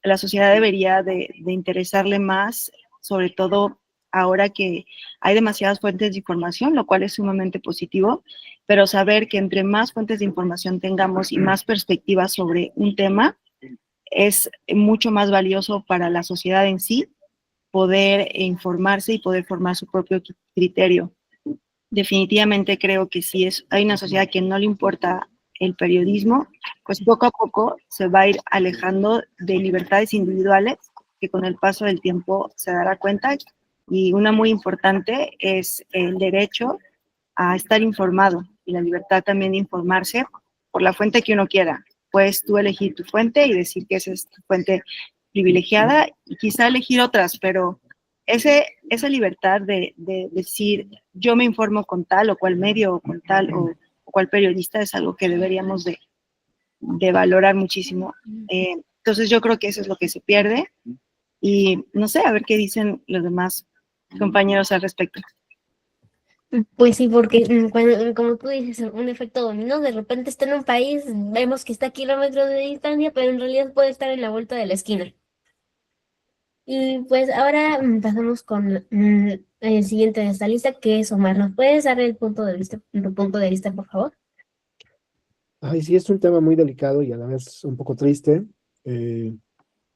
la sociedad debería de interesarle más, sobre todo ahora que hay demasiadas fuentes de información, lo cual es sumamente positivo, pero saber que entre más fuentes de información tengamos y más perspectivas sobre un tema, es mucho más valioso para la sociedad en sí poder informarse y poder formar su propio criterio. Definitivamente creo que si hay una sociedad que no le importa el periodismo, pues poco a poco se va a ir alejando de libertades individuales que con el paso del tiempo se dará cuenta, y una muy importante es el derecho a estar informado y la libertad también de informarse por la fuente que uno quiera. Puedes tú elegir tu fuente y decir que esa es tu fuente privilegiada y quizá elegir otras, pero esa libertad de decir yo me informo con tal o cual medio o con tal o cual periodista es algo que deberíamos de valorar muchísimo. Entonces yo creo que eso es lo que se pierde y no sé, a ver qué dicen los demás compañeros al respecto. Pues sí, porque como tú dices, un efecto dominó, de repente está en un país, vemos que está a kilómetros de distancia, pero en realidad puede estar en la vuelta de la esquina. Y pues ahora pasamos con el siguiente de esta lista, que es Omar. ¿Nos puedes dar tu punto de vista, por favor? Ay, sí, es un tema muy delicado y a la vez un poco triste. En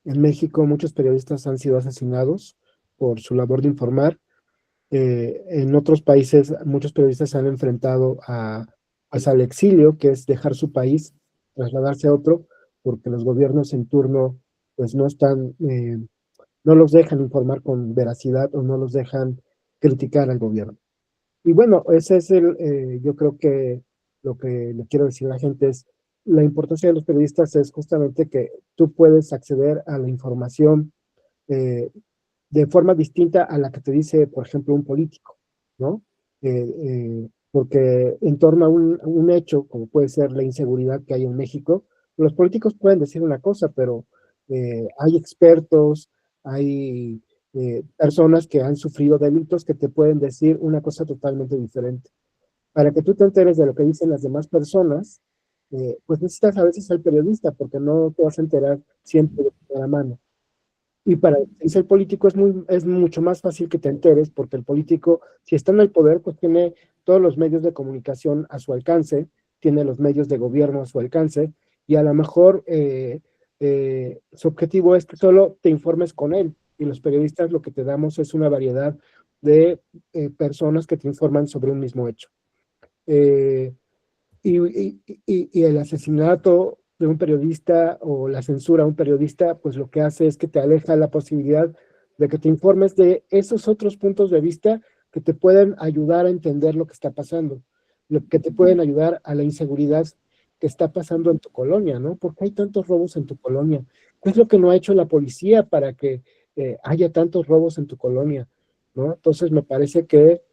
México muchos periodistas han sido asesinados por su labor de informar. En otros países muchos periodistas se han enfrentado al exilio, que es dejar su país, trasladarse a otro, porque los gobiernos en turno pues no los dejan informar con veracidad o no los dejan criticar al gobierno. Y bueno, ese es yo creo que lo que le quiero decir a la gente es, la importancia de los periodistas es justamente que tú puedes acceder a la información de forma distinta a la que te dice, por ejemplo, un político, ¿no? Porque en torno a un hecho, como puede ser la inseguridad que hay en México, los políticos pueden decir una cosa, pero hay expertos, hay personas que han sufrido delitos que te pueden decir una cosa totalmente diferente. Para que tú te enteres de lo que dicen las demás personas, pues necesitas a veces al periodista, porque no te vas a enterar siempre de primera mano. Y para el político es mucho más fácil que te enteres, porque el político, si está en el poder, pues tiene todos los medios de comunicación a su alcance, tiene los medios de gobierno a su alcance, y a lo mejor su objetivo es que solo te informes con él, y los periodistas lo que te damos es una variedad de personas que te informan sobre un mismo hecho. Y el asesinato de un periodista o la censura a un periodista, pues lo que hace es que te aleja la posibilidad de que te informes de esos otros puntos de vista que te pueden ayudar a entender lo que está pasando, lo que te pueden ayudar a la inseguridad que está pasando en tu colonia, ¿no? ¿Por qué hay tantos robos en tu colonia? ¿Qué es lo que no ha hecho la policía para que haya tantos robos en tu colonia, ¿no? Entonces me parece que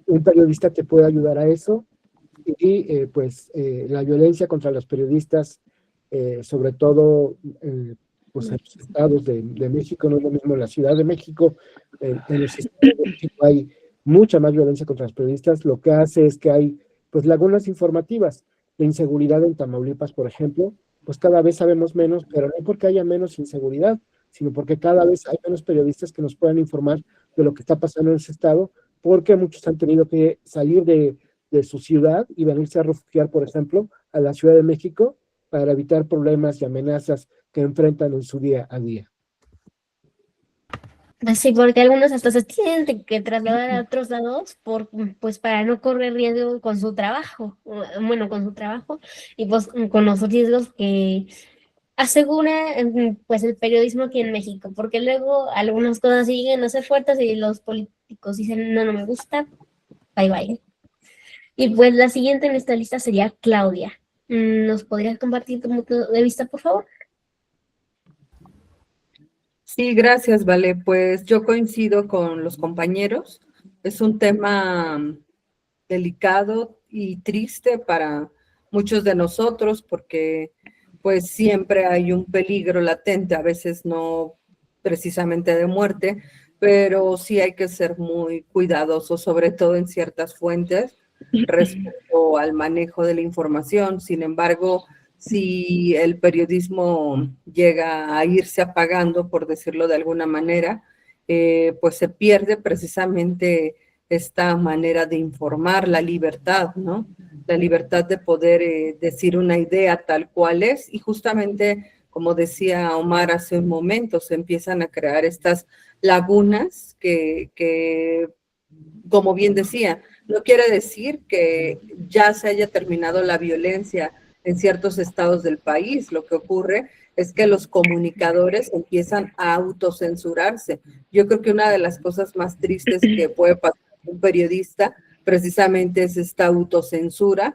un periodista te puede ayudar a eso. Y pues la violencia contra los periodistas, sobre todo pues en los estados de México, no es lo mismo en la Ciudad de México, en los estados de México hay mucha más violencia contra los periodistas. Lo que hace es que hay pues lagunas informativas. La inseguridad en Tamaulipas, por ejemplo, pues cada vez sabemos menos, pero no porque haya menos inseguridad, sino porque cada vez hay menos periodistas que nos puedan informar de lo que está pasando en ese estado, porque muchos han tenido que salir de su ciudad y venirse a refugiar, por ejemplo, a la Ciudad de México, para evitar problemas y amenazas que enfrentan en su día a día. Pues sí, porque algunos hasta se tienen que trasladar a otros lados pues para no correr riesgo con su trabajo, con su trabajo y pues con los riesgos que asegura pues el periodismo aquí en México, porque luego algunas cosas siguen a ser fuertes y los políticos dicen, no me gusta, bye bye. Y pues la siguiente en esta lista sería Claudia. ¿Nos podrías compartir tu punto de vista, por favor? Sí, gracias, Vale. Pues yo coincido con los compañeros. Es un tema delicado y triste para muchos de nosotros porque pues siempre hay un peligro latente, a veces no precisamente de muerte, pero sí hay que ser muy cuidadosos, sobre todo en ciertas fuentes respecto al manejo de la información. Sin embargo, si el periodismo llega a irse apagando, por decirlo de alguna manera, pues se pierde precisamente esta manera de informar, la libertad, ¿no? La libertad de poder decir una idea tal cual es, y justamente, como decía Omar hace un momento, se empiezan a crear estas lagunas que como bien decía, no quiere decir que ya se haya terminado la violencia en ciertos estados del país. Lo que ocurre es que los comunicadores empiezan a autocensurarse. Yo creo que una de las cosas más tristes que puede pasar a un periodista precisamente es esta autocensura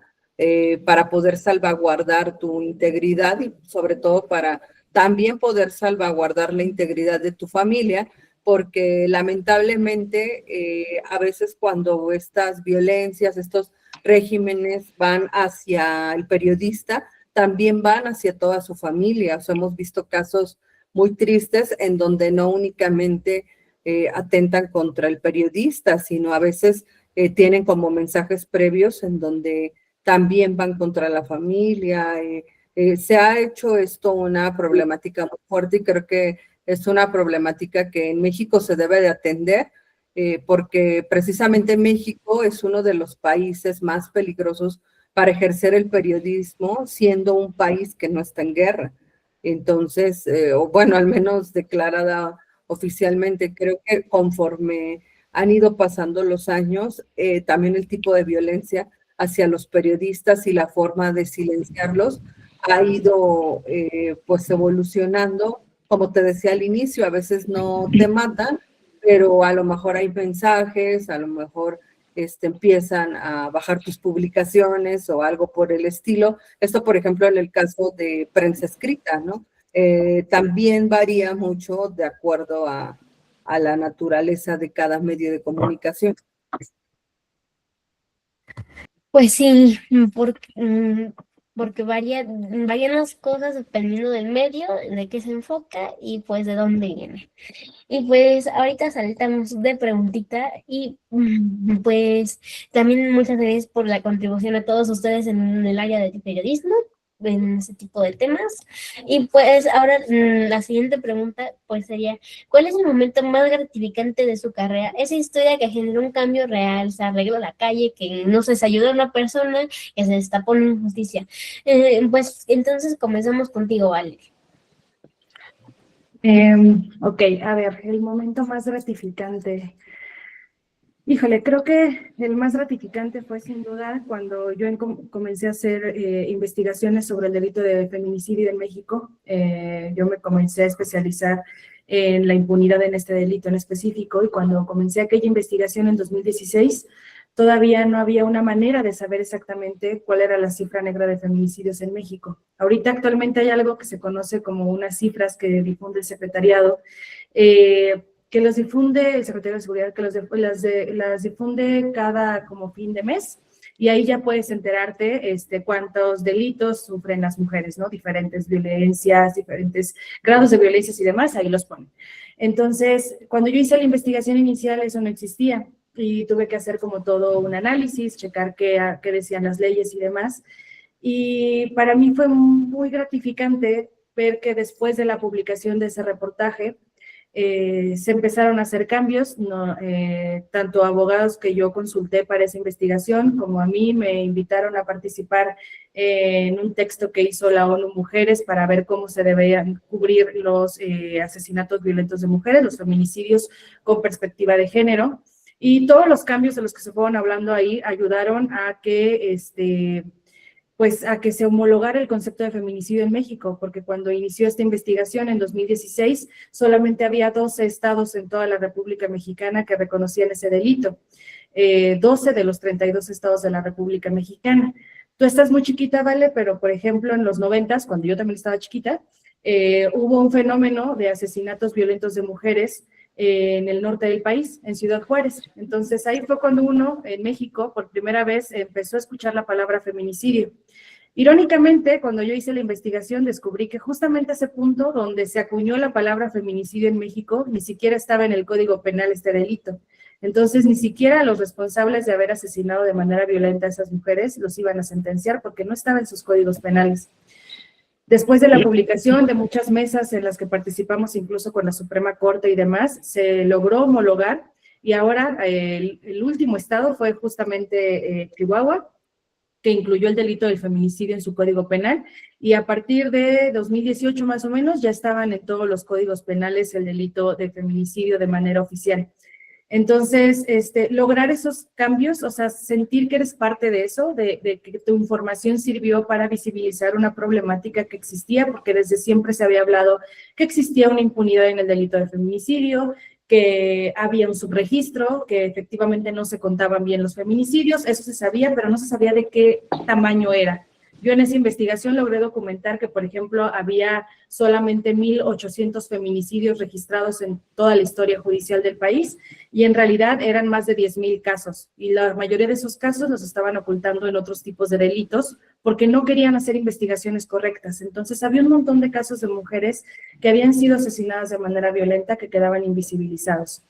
para poder salvaguardar tu integridad y sobre todo para también poder salvaguardar la integridad de tu familia, porque lamentablemente a veces cuando estas violencias, estos regímenes van hacia el periodista, también van hacia toda su familia. O sea, hemos visto casos muy tristes en donde no únicamente atentan contra el periodista, sino a veces tienen como mensajes previos en donde también van contra la familia. Se ha hecho esto una problemática muy fuerte y creo que es una problemática que en México se debe de atender, porque precisamente México es uno de los países más peligrosos para ejercer el periodismo, siendo un país que no está en guerra. Entonces, o bueno, al menos declarada oficialmente, creo que conforme han ido pasando los años, también el tipo de violencia hacia los periodistas y la forma de silenciarlos ha ido pues evolucionando. Como te decía al inicio, a veces no te matan, pero a lo mejor hay mensajes, a lo mejor empiezan a bajar tus publicaciones o algo por el estilo. Esto, por ejemplo, en el caso de prensa escrita, ¿no? También varía mucho de acuerdo a la naturaleza de cada medio de comunicación. Pues sí, porque varían las cosas dependiendo del medio, de qué se enfoca y pues de dónde viene. Y pues ahorita saltamos de preguntita y pues también muchas gracias por la contribución a todos ustedes en el área de periodismo, en ese tipo de temas. Y pues ahora la siguiente pregunta pues sería, ¿cuál es el momento más gratificante de su carrera? Esa historia que generó un cambio real, se arregló la calle, que no se ayudó a una persona, que se destapó una injusticia. Pues entonces comenzamos contigo, Vale. Ok, a ver, el momento más gratificante. Híjole, creo que el más gratificante fue sin duda cuando yo comencé a hacer investigaciones sobre el delito de feminicidio en México. Yo me comencé a especializar en la impunidad en este delito en específico y cuando comencé aquella investigación en 2016, todavía no había una manera de saber exactamente cuál era la cifra negra de feminicidios en México. Ahorita actualmente hay algo que se conoce como unas cifras que difunde el secretariado, que los difunde el Secretario de Seguridad, que las difunde cada como fin de mes, y ahí ya puedes enterarte cuántos delitos sufren las mujeres, ¿no? Diferentes violencias, diferentes grados de violencias y demás, ahí los ponen. Entonces, cuando yo hice la investigación inicial, eso no existía, y tuve que hacer como todo un análisis, checar qué decían las leyes y demás, y para mí fue muy gratificante ver que después de la publicación de ese reportaje, se empezaron a hacer cambios, tanto abogados que yo consulté para esa investigación, como a mí me invitaron a participar en un texto que hizo la ONU Mujeres para ver cómo se debían cubrir los asesinatos violentos de mujeres, los feminicidios con perspectiva de género, y todos los cambios de los que se fueron hablando ahí ayudaron a que pues a que se homologara el concepto de feminicidio en México, porque cuando inició esta investigación en 2016, solamente había 12 estados en toda la República Mexicana que reconocían ese delito, 12 de los 32 estados de la República Mexicana. Tú estás muy chiquita, Vale, pero por ejemplo en los 90s, cuando yo también estaba chiquita, hubo un fenómeno de asesinatos violentos de mujeres en el norte del país, en Ciudad Juárez. Entonces ahí fue cuando uno en México por primera vez empezó a escuchar la palabra feminicidio. Irónicamente, cuando yo hice la investigación descubrí que justamente ese punto donde se acuñó la palabra feminicidio en México ni siquiera estaba en el Código Penal este delito. Entonces ni siquiera los responsables de haber asesinado de manera violenta a esas mujeres los iban a sentenciar porque no estaba en sus códigos penales. Después de la publicación de muchas mesas en las que participamos incluso con la Suprema Corte y demás, se logró homologar y ahora el último estado fue justamente Chihuahua, que incluyó el delito del feminicidio en su código penal, y a partir de 2018 más o menos ya estaban en todos los códigos penales el delito de feminicidio de manera oficial. Entonces, lograr esos cambios, o sea, sentir que eres parte de eso, de que tu información sirvió para visibilizar una problemática que existía, porque desde siempre se había hablado que existía una impunidad en el delito de feminicidio, que había un subregistro, que efectivamente no se contaban bien los feminicidios, eso se sabía, pero no se sabía de qué tamaño era. Yo en esa investigación logré documentar que, por ejemplo, había solamente 1,800 feminicidios registrados en toda la historia judicial del país y en realidad eran más de 10,000 casos. Y la mayoría de esos casos los estaban ocultando en otros tipos de delitos porque no querían hacer investigaciones correctas. Entonces había un montón de casos de mujeres que habían sido asesinadas de manera violenta que quedaban invisibilizados.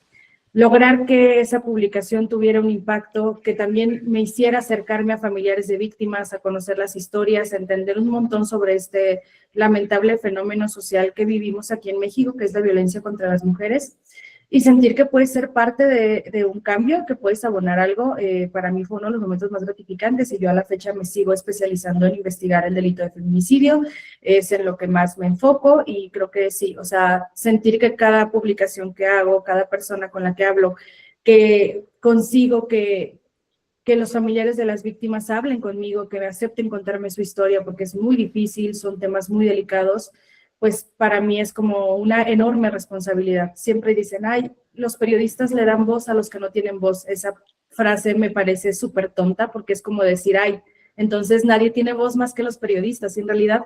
Lograr que esa publicación tuviera un impacto que también me hiciera acercarme a familiares de víctimas, a conocer las historias, a entender un montón sobre este lamentable fenómeno social que vivimos aquí en México, que es la violencia contra las mujeres, y sentir que puedes ser parte de un cambio, que puedes abonar algo, para mí fue uno de los momentos más gratificantes y yo a la fecha me sigo especializando en investigar el delito de feminicidio, es en lo que más me enfoco y creo que sí, o sea, sentir que cada publicación que hago, cada persona con la que hablo, que consigo que los familiares de las víctimas hablen conmigo, que me acepten contarme su historia, porque es muy difícil, son temas muy delicados, pues para mí es como una enorme responsabilidad. Siempre dicen, ay, los periodistas le dan voz a los que no tienen voz. Esa frase me parece súper tonta porque es como decir, ay, entonces nadie tiene voz más que los periodistas. Y en realidad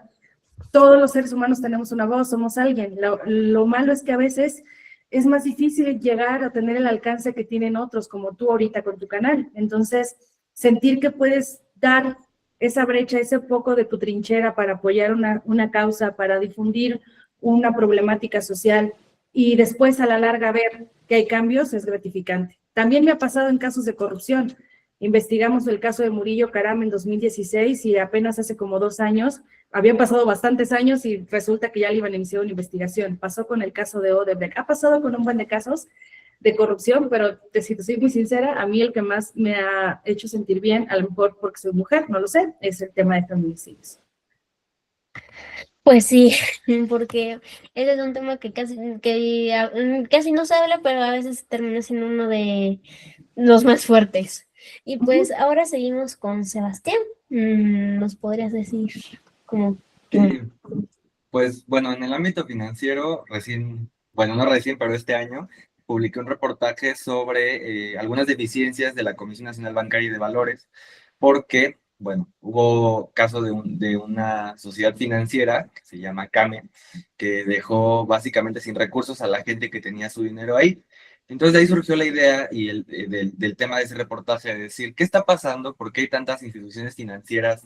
todos los seres humanos tenemos una voz, somos alguien. Lo malo es que a veces es más difícil llegar a tener el alcance que tienen otros, como tú ahorita con tu canal. Entonces, sentir que puedes dar esa brecha, ese poco de tu trinchera para apoyar una causa, para difundir una problemática social y después a la larga ver que hay cambios es gratificante. También me ha pasado en casos de corrupción. Investigamos el caso de Murillo Caram en 2016 y apenas hace como 2 años, habían pasado bastantes años y resulta que ya le iban a iniciar una investigación. Pasó con el caso de Odebrecht, ha pasado con un buen de casos de corrupción, pero si te soy muy sincera, a mí el que más me ha hecho sentir bien, a lo mejor porque soy mujer, no lo sé, es el tema de feminicidios. Pues sí, porque ese es un tema que casi no se habla, pero a veces termina siendo uno de los más fuertes. Y pues ahora seguimos con Sebastián. ¿Nos podrías decir cómo? Pues bueno, en el ámbito financiero, no recién, pero este año, publiqué un reportaje sobre algunas deficiencias de la Comisión Nacional Bancaria y de Valores, porque, bueno, hubo caso de una sociedad financiera que se llama CAME, que dejó básicamente sin recursos a la gente que tenía su dinero ahí. Entonces de ahí surgió la idea y del tema de ese reportaje, de decir, ¿qué está pasando? ¿Por qué hay tantas instituciones financieras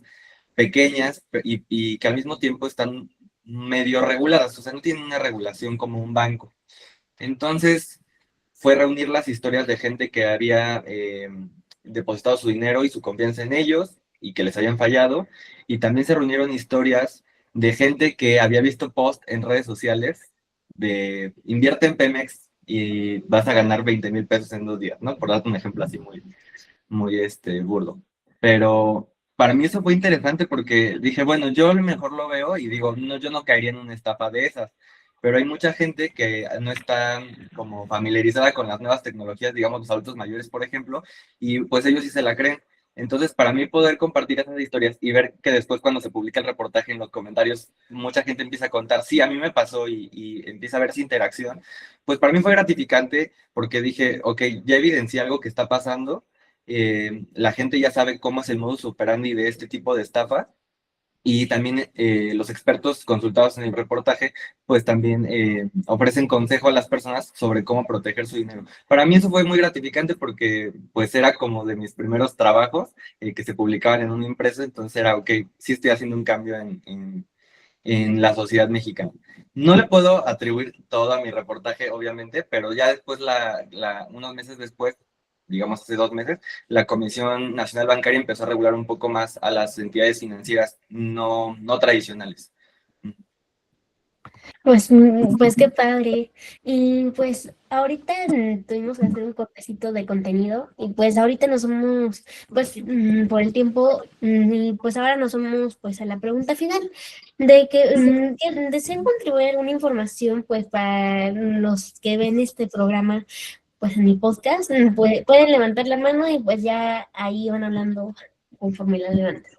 pequeñas y que al mismo tiempo están medio reguladas? O sea, no tienen una regulación como un banco. Entonces fue reunir las historias de gente que había depositado su dinero y su confianza en ellos y que les habían fallado, y también se reunieron historias de gente que había visto posts en redes sociales de invierte en Pemex y vas a ganar 20,000 pesos en 2 días, ¿no? Por darte un ejemplo así muy burdo. Pero para mí eso fue interesante porque dije, bueno, yo a lo mejor lo veo y digo, no, yo no caería en una estafa de esas, pero hay mucha gente que no está como familiarizada con las nuevas tecnologías, digamos los adultos mayores, por ejemplo, y pues ellos sí se la creen. Entonces, para mí poder compartir esas historias y ver que después cuando se publica el reportaje en los comentarios, mucha gente empieza a contar, sí, a mí me pasó y empieza a ver esa interacción, pues para mí fue gratificante porque dije, ok, ya evidencié algo que está pasando, la gente ya sabe cómo es el modus operandi de este tipo de estafa y también los expertos consultados en el reportaje pues también ofrecen consejo a las personas sobre cómo proteger su dinero. Para mí eso fue muy gratificante porque pues era como de mis primeros trabajos que se publicaban en una impresa, entonces era ok, sí estoy haciendo un cambio en la sociedad mexicana. No le puedo atribuir todo a mi reportaje, obviamente, pero ya después, unos meses después, digamos hace 2 meses, la Comisión Nacional Bancaria empezó a regular un poco más a las entidades financieras no tradicionales. Pues qué padre. Y pues ahorita tuvimos que hacer un cortecito de contenido y pues ahorita nos somos, pues por el tiempo, y pues ahora nos somos pues a la pregunta final de que deseen contribuir alguna información pues para los que ven este programa pues en mi podcast, pueden levantar la mano y pues ya ahí van hablando conforme la levantan.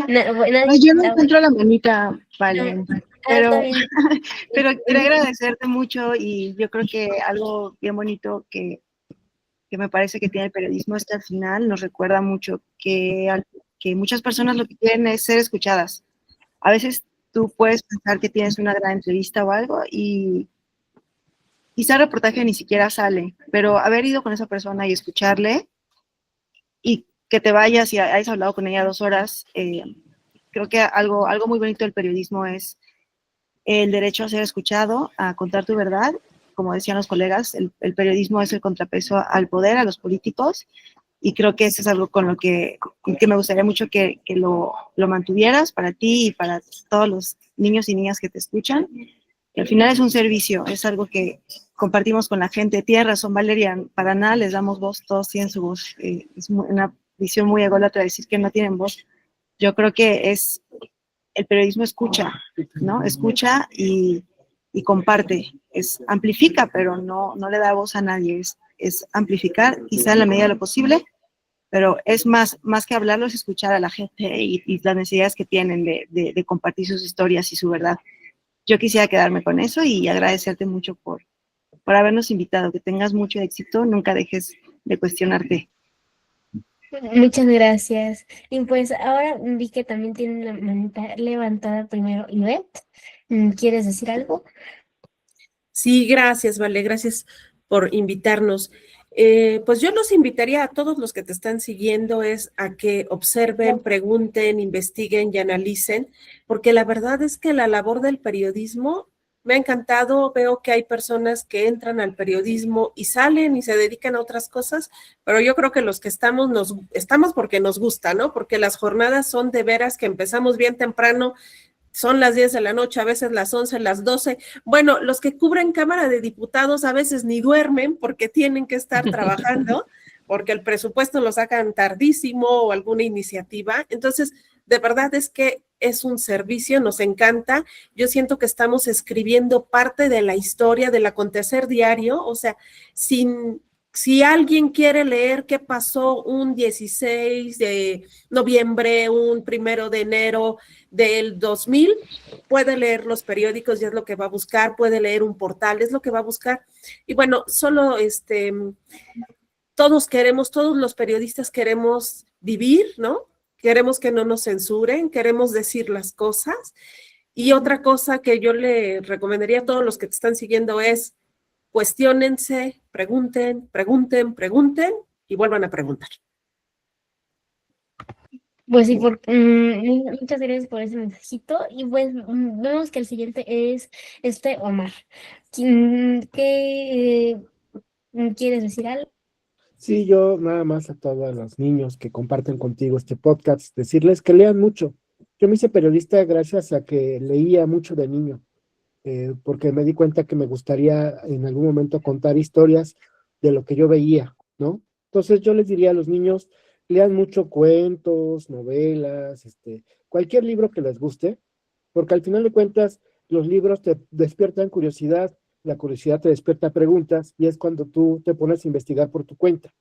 No, yo no encuentro la manita, vale, pero quiero agradecerte mucho y yo creo que algo bien bonito que me parece que tiene el periodismo es que al final nos recuerda mucho que muchas personas lo que quieren es ser escuchadas. A veces tú puedes pensar que tienes una gran entrevista o algo y quizá el reportaje ni siquiera sale, pero haber ido con esa persona y escucharle y que te vayas y hayas hablado con ella 2 horas, creo que algo muy bonito del periodismo es el derecho a ser escuchado, a contar tu verdad. Como decían los colegas, el periodismo es el contrapeso al poder, a los políticos, y creo que eso es algo con lo que me gustaría mucho que lo mantuvieras para ti y para todos los niños y niñas que te escuchan. Y al final es un servicio, es algo que compartimos con la gente. Tienes razón, Valeria, para nada les damos voz, todos tienen su voz. Es una visión muy ególatra decir que no tienen voz. Yo creo que el periodismo escucha, ¿no? Escucha y comparte, amplifica, pero no le da voz a nadie, es amplificar, quizá en la medida de lo posible, pero es más que hablarlo, es escuchar a la gente y las necesidades que tienen de compartir sus historias y su verdad. Yo quisiera quedarme con eso y agradecerte mucho por habernos invitado, que tengas mucho éxito, nunca dejes de cuestionarte. Muchas gracias. Y pues ahora vi que también tiene la manita levantada primero Ivette. ¿Quieres decir algo? Sí, gracias, Vale, gracias por invitarnos. Pues yo los invitaría a todos los que te están siguiendo a que observen, pregunten, investiguen y analicen, porque la verdad es que la labor del periodismo me ha encantado. Veo que hay personas que entran al periodismo y salen y se dedican a otras cosas, pero yo creo que los que estamos porque nos gusta, ¿no? Porque las jornadas son de veras que empezamos bien temprano. Son las 10 de la noche, a veces las 11, las 12. Bueno, los que cubren Cámara de Diputados a veces ni duermen porque tienen que estar trabajando, porque el presupuesto lo sacan tardísimo o alguna iniciativa. Entonces, de verdad es que es un servicio, nos encanta. Yo siento que estamos escribiendo parte de la historia del acontecer diario, o sea, si alguien quiere leer qué pasó un 16 de noviembre, un 1 de enero del 2000, puede leer los periódicos y es lo que va a buscar, puede leer un portal, es lo que va a buscar. Y bueno, solo todos los periodistas queremos vivir, ¿no? Queremos que no nos censuren, queremos decir las cosas. Y otra cosa que yo le recomendaría a todos los que te están siguiendo es: cuestiónense, pregunten y vuelvan a preguntar. Pues sí, muchas gracias por ese mensajito. Y pues vemos que el siguiente es Omar. ¿Qué quieres decir algo? Sí, yo nada más a todos los niños que comparten contigo este podcast, decirles que lean mucho. Yo me hice periodista gracias a que leía mucho de niño, porque me di cuenta que me gustaría en algún momento contar historias de lo que yo veía, ¿no? Entonces yo les diría a los niños, lean mucho cuentos, novelas, cualquier libro que les guste, porque al final de cuentas los libros te despiertan curiosidad, la curiosidad te despierta preguntas y es cuando tú te pones a investigar por tu cuenta.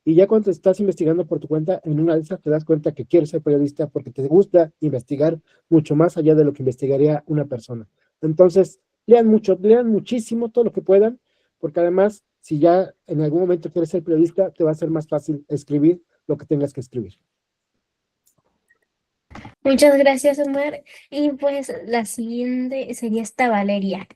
Y ya cuando estás investigando por tu cuenta, en una de esas te das cuenta que quieres ser periodista porque te gusta investigar mucho más allá de lo que investigaría una persona. Entonces, lean mucho, lean muchísimo todo lo que puedan, porque además, si ya en algún momento quieres ser periodista, te va a ser más fácil escribir lo que tengas que escribir. Muchas gracias, Omar. Y pues la siguiente sería esta Valeria.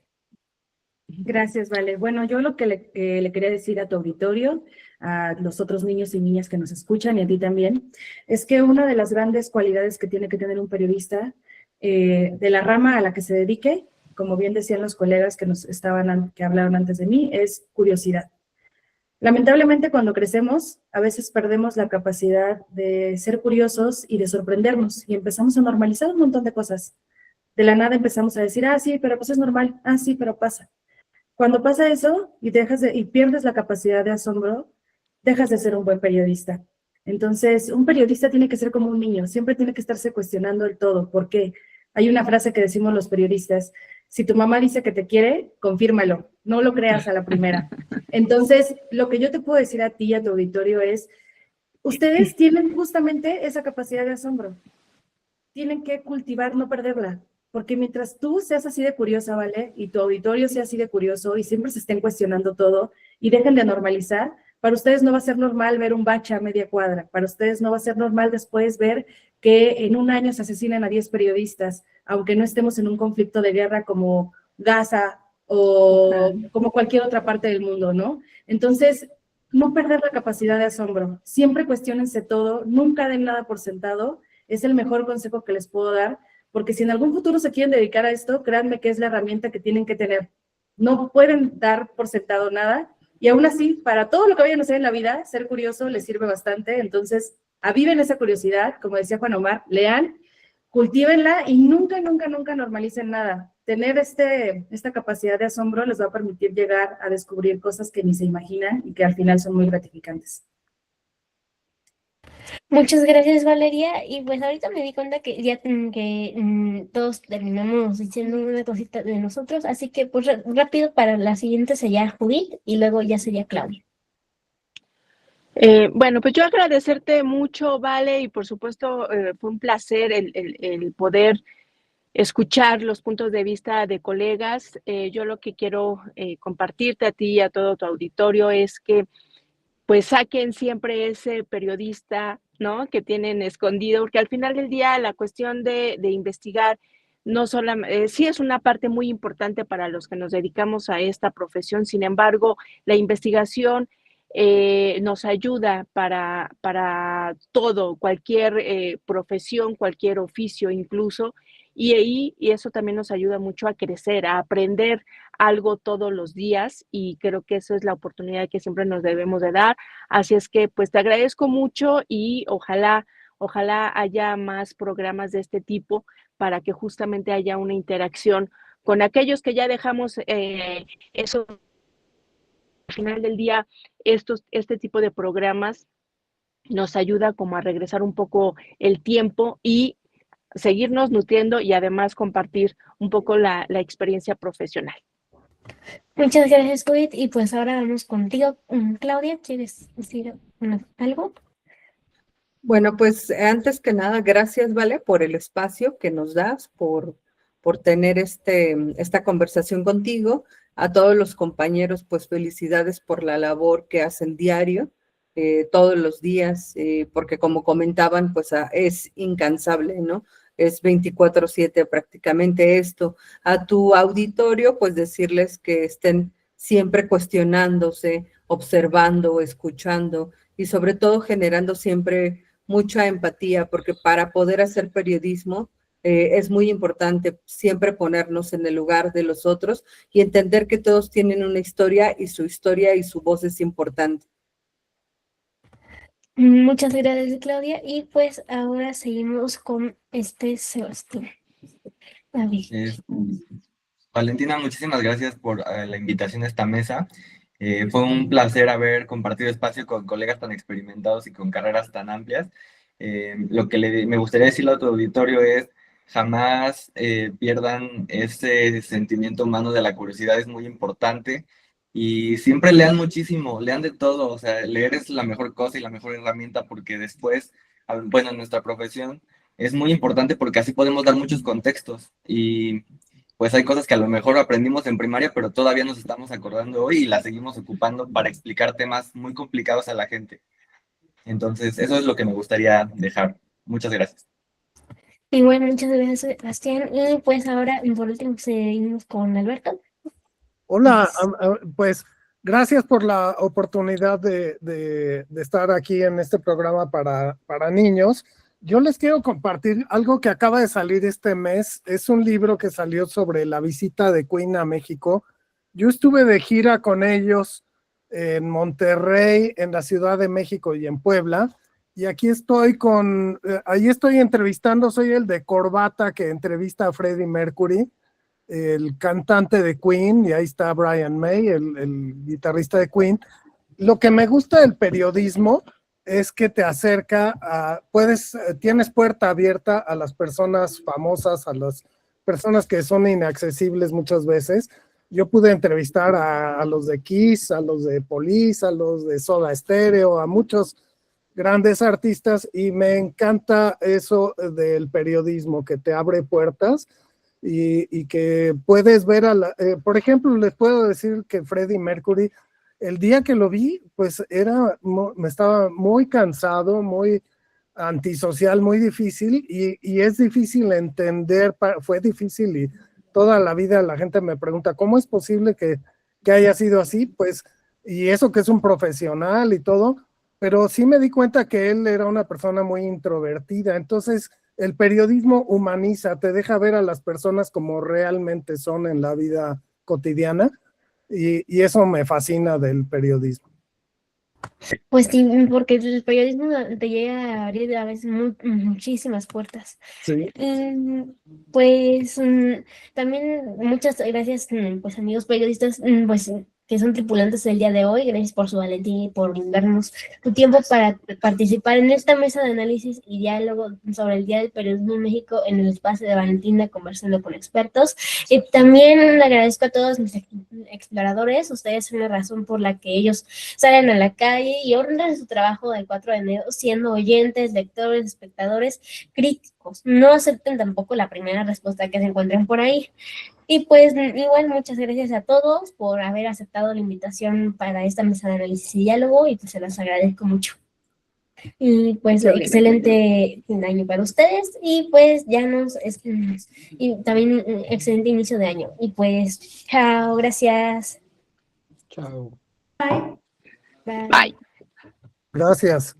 Gracias, Vale. Bueno, yo lo que le quería decir a tu auditorio, a los otros niños y niñas que nos escuchan y a ti también, es que una de las grandes cualidades que tiene que tener un periodista de la rama a la que se dedique, como bien decían los colegas que hablaron antes de mí, es curiosidad. Lamentablemente, cuando crecemos, a veces perdemos la capacidad de ser curiosos y de sorprendernos y empezamos a normalizar un montón de cosas. De la nada empezamos a decir, ah, sí, pero pues es normal, ah, sí, pero pasa. Cuando pasa eso y pierdes la capacidad de asombro, dejas de ser un buen periodista. Entonces, un periodista tiene que ser como un niño, siempre tiene que estarse cuestionando el todo, porque hay una frase que decimos los periodistas, si tu mamá dice que te quiere, confírmalo, no lo creas a la primera. Entonces, lo que yo te puedo decir a ti y a tu auditorio es, ustedes tienen justamente esa capacidad de asombro, tienen que cultivar, no perderla. Porque mientras tú seas así de curiosa, ¿vale? Y tu auditorio sea así de curioso y siempre se estén cuestionando todo y dejen de normalizar, para ustedes no va a ser normal ver un bache a media cuadra. Para ustedes no va a ser normal después ver que en un año se asesinan a 10 periodistas, aunque no estemos en un conflicto de guerra como Gaza o como cualquier otra parte del mundo, ¿no? Entonces, no perder la capacidad de asombro. Siempre cuestionense todo, nunca den nada por sentado. Es el mejor consejo que les puedo dar. Porque si en algún futuro se quieren dedicar a esto, créanme que es la herramienta que tienen que tener. No pueden dar por sentado nada, y aún así, para todo lo que vayan a hacer en la vida, ser curioso les sirve bastante. Entonces, aviven esa curiosidad, como decía Juan Omar, lean, cultívenla y nunca, nunca, nunca normalicen nada. Tener esta capacidad de asombro les va a permitir llegar a descubrir cosas que ni se imaginan y que al final son muy gratificantes. Muchas gracias, Valeria. Y pues ahorita me di cuenta que ya todos terminamos diciendo una cosita de nosotros, así que pues rápido para la siguiente sería Judith y luego ya sería Claudia. Bueno, pues yo agradecerte mucho, Vale, y por supuesto fue un placer el poder escuchar los puntos de vista de colegas. Yo lo que quiero compartirte a ti y a todo tu auditorio es que pues saquen siempre ese periodista, ¿no?, que tienen escondido, porque al final del día la cuestión de investigar no solamente, sí es una parte muy importante para los que nos dedicamos a esta profesión, sin embargo, la investigación nos ayuda para todo, cualquier profesión, cualquier oficio incluso, y eso también nos ayuda mucho a crecer, a aprender algo todos los días, y creo que esa es la oportunidad que siempre nos debemos de dar. Así es que pues te agradezco mucho y ojalá haya más programas de este tipo para que justamente haya una interacción con aquellos que ya dejamos eso. Al final del día, este tipo de programas nos ayuda como a regresar un poco el tiempo y seguirnos nutriendo y además compartir un poco la experiencia profesional. Muchas gracias, Judith. Y pues ahora vamos contigo. Claudia, ¿quieres decir algo? Bueno, pues antes que nada, gracias, Vale, por el espacio que nos das, por tener esta conversación contigo. A todos los compañeros, pues felicidades por la labor que hacen diario, todos los días, porque como comentaban, pues es incansable, ¿no? Es 24/7 prácticamente esto. A tu auditorio, pues decirles que estén siempre cuestionándose, observando, escuchando y sobre todo generando siempre mucha empatía, porque para poder hacer periodismo es muy importante siempre ponernos en el lugar de los otros y entender que todos tienen una historia y su voz es importante. Muchas gracias, Claudia. Y pues ahora seguimos con Sebastián. David. Valentina, muchísimas gracias por la invitación a esta mesa. Fue un placer haber compartido espacio con colegas tan experimentados y con carreras tan amplias. Lo que me gustaría decirle a tu auditorio es, jamás pierdan ese sentimiento humano de la curiosidad, es muy importante. Y siempre lean muchísimo, lean de todo, o sea, leer es la mejor cosa y la mejor herramienta porque después, bueno, en nuestra profesión es muy importante porque así podemos dar muchos contextos y pues hay cosas que a lo mejor aprendimos en primaria, pero todavía nos estamos acordando hoy y las seguimos ocupando para explicar temas muy complicados a la gente. Entonces, eso es lo que me gustaría dejar. Muchas gracias. Y bueno, muchas gracias, Sebastián. Y pues ahora, por último, seguimos con Alberto. Hola, pues gracias por la oportunidad de estar aquí en este programa para niños. Yo les quiero compartir algo que acaba de salir este mes. Es un libro que salió sobre la visita de Queen a México. Yo estuve de gira con ellos en Monterrey, en la Ciudad de México y en Puebla. Y aquí estoy ahí estoy entrevistando, soy el de corbata que entrevista a Freddie Mercury, el cantante de Queen, y ahí está Brian May, el guitarrista de Queen. Lo que me gusta del periodismo es que te acerca tienes puerta abierta a las personas famosas, a las personas que son inaccesibles muchas veces. Yo pude entrevistar a los de Kiss, a los de Police, a los de Soda Stereo, a muchos grandes artistas, y me encanta eso del periodismo, que te abre puertas y que puedes ver por ejemplo, les puedo decir que Freddie Mercury, el día que lo vi, pues me estaba muy cansado, muy antisocial, muy difícil, y es difícil entender, fue difícil, y toda la vida la gente me pregunta, ¿cómo es posible que haya sido así? Pues, y eso que es un profesional y todo, pero sí me di cuenta que él era una persona muy introvertida. Entonces, el periodismo humaniza, te deja ver a las personas como realmente son en la vida cotidiana, y eso me fascina del periodismo. Pues sí, porque el periodismo te llega a abrir a veces muchísimas puertas. Sí. Pues también muchas gracias, pues amigos periodistas, pues que son tripulantes del día de hoy. Gracias por su valentía y por darnos tu tiempo para participar en esta mesa de análisis y diálogo sobre el Día del Periodismo en México en el espacio de Valentina, conversando con expertos. Y también le agradezco a todos mis exploradores. Ustedes son la razón por la que ellos salen a la calle y honran su trabajo del 4 de enero, siendo oyentes, lectores, espectadores, críticos. No acepten tampoco la primera respuesta que se encuentren por ahí. Y pues igual muchas gracias a todos por haber aceptado la invitación para esta mesa de análisis y diálogo, y pues se los agradezco mucho. Y pues excelente fin de año para ustedes, y pues ya y también excelente inicio de año. Y pues chao, gracias. Chao. Bye. Bye. Gracias.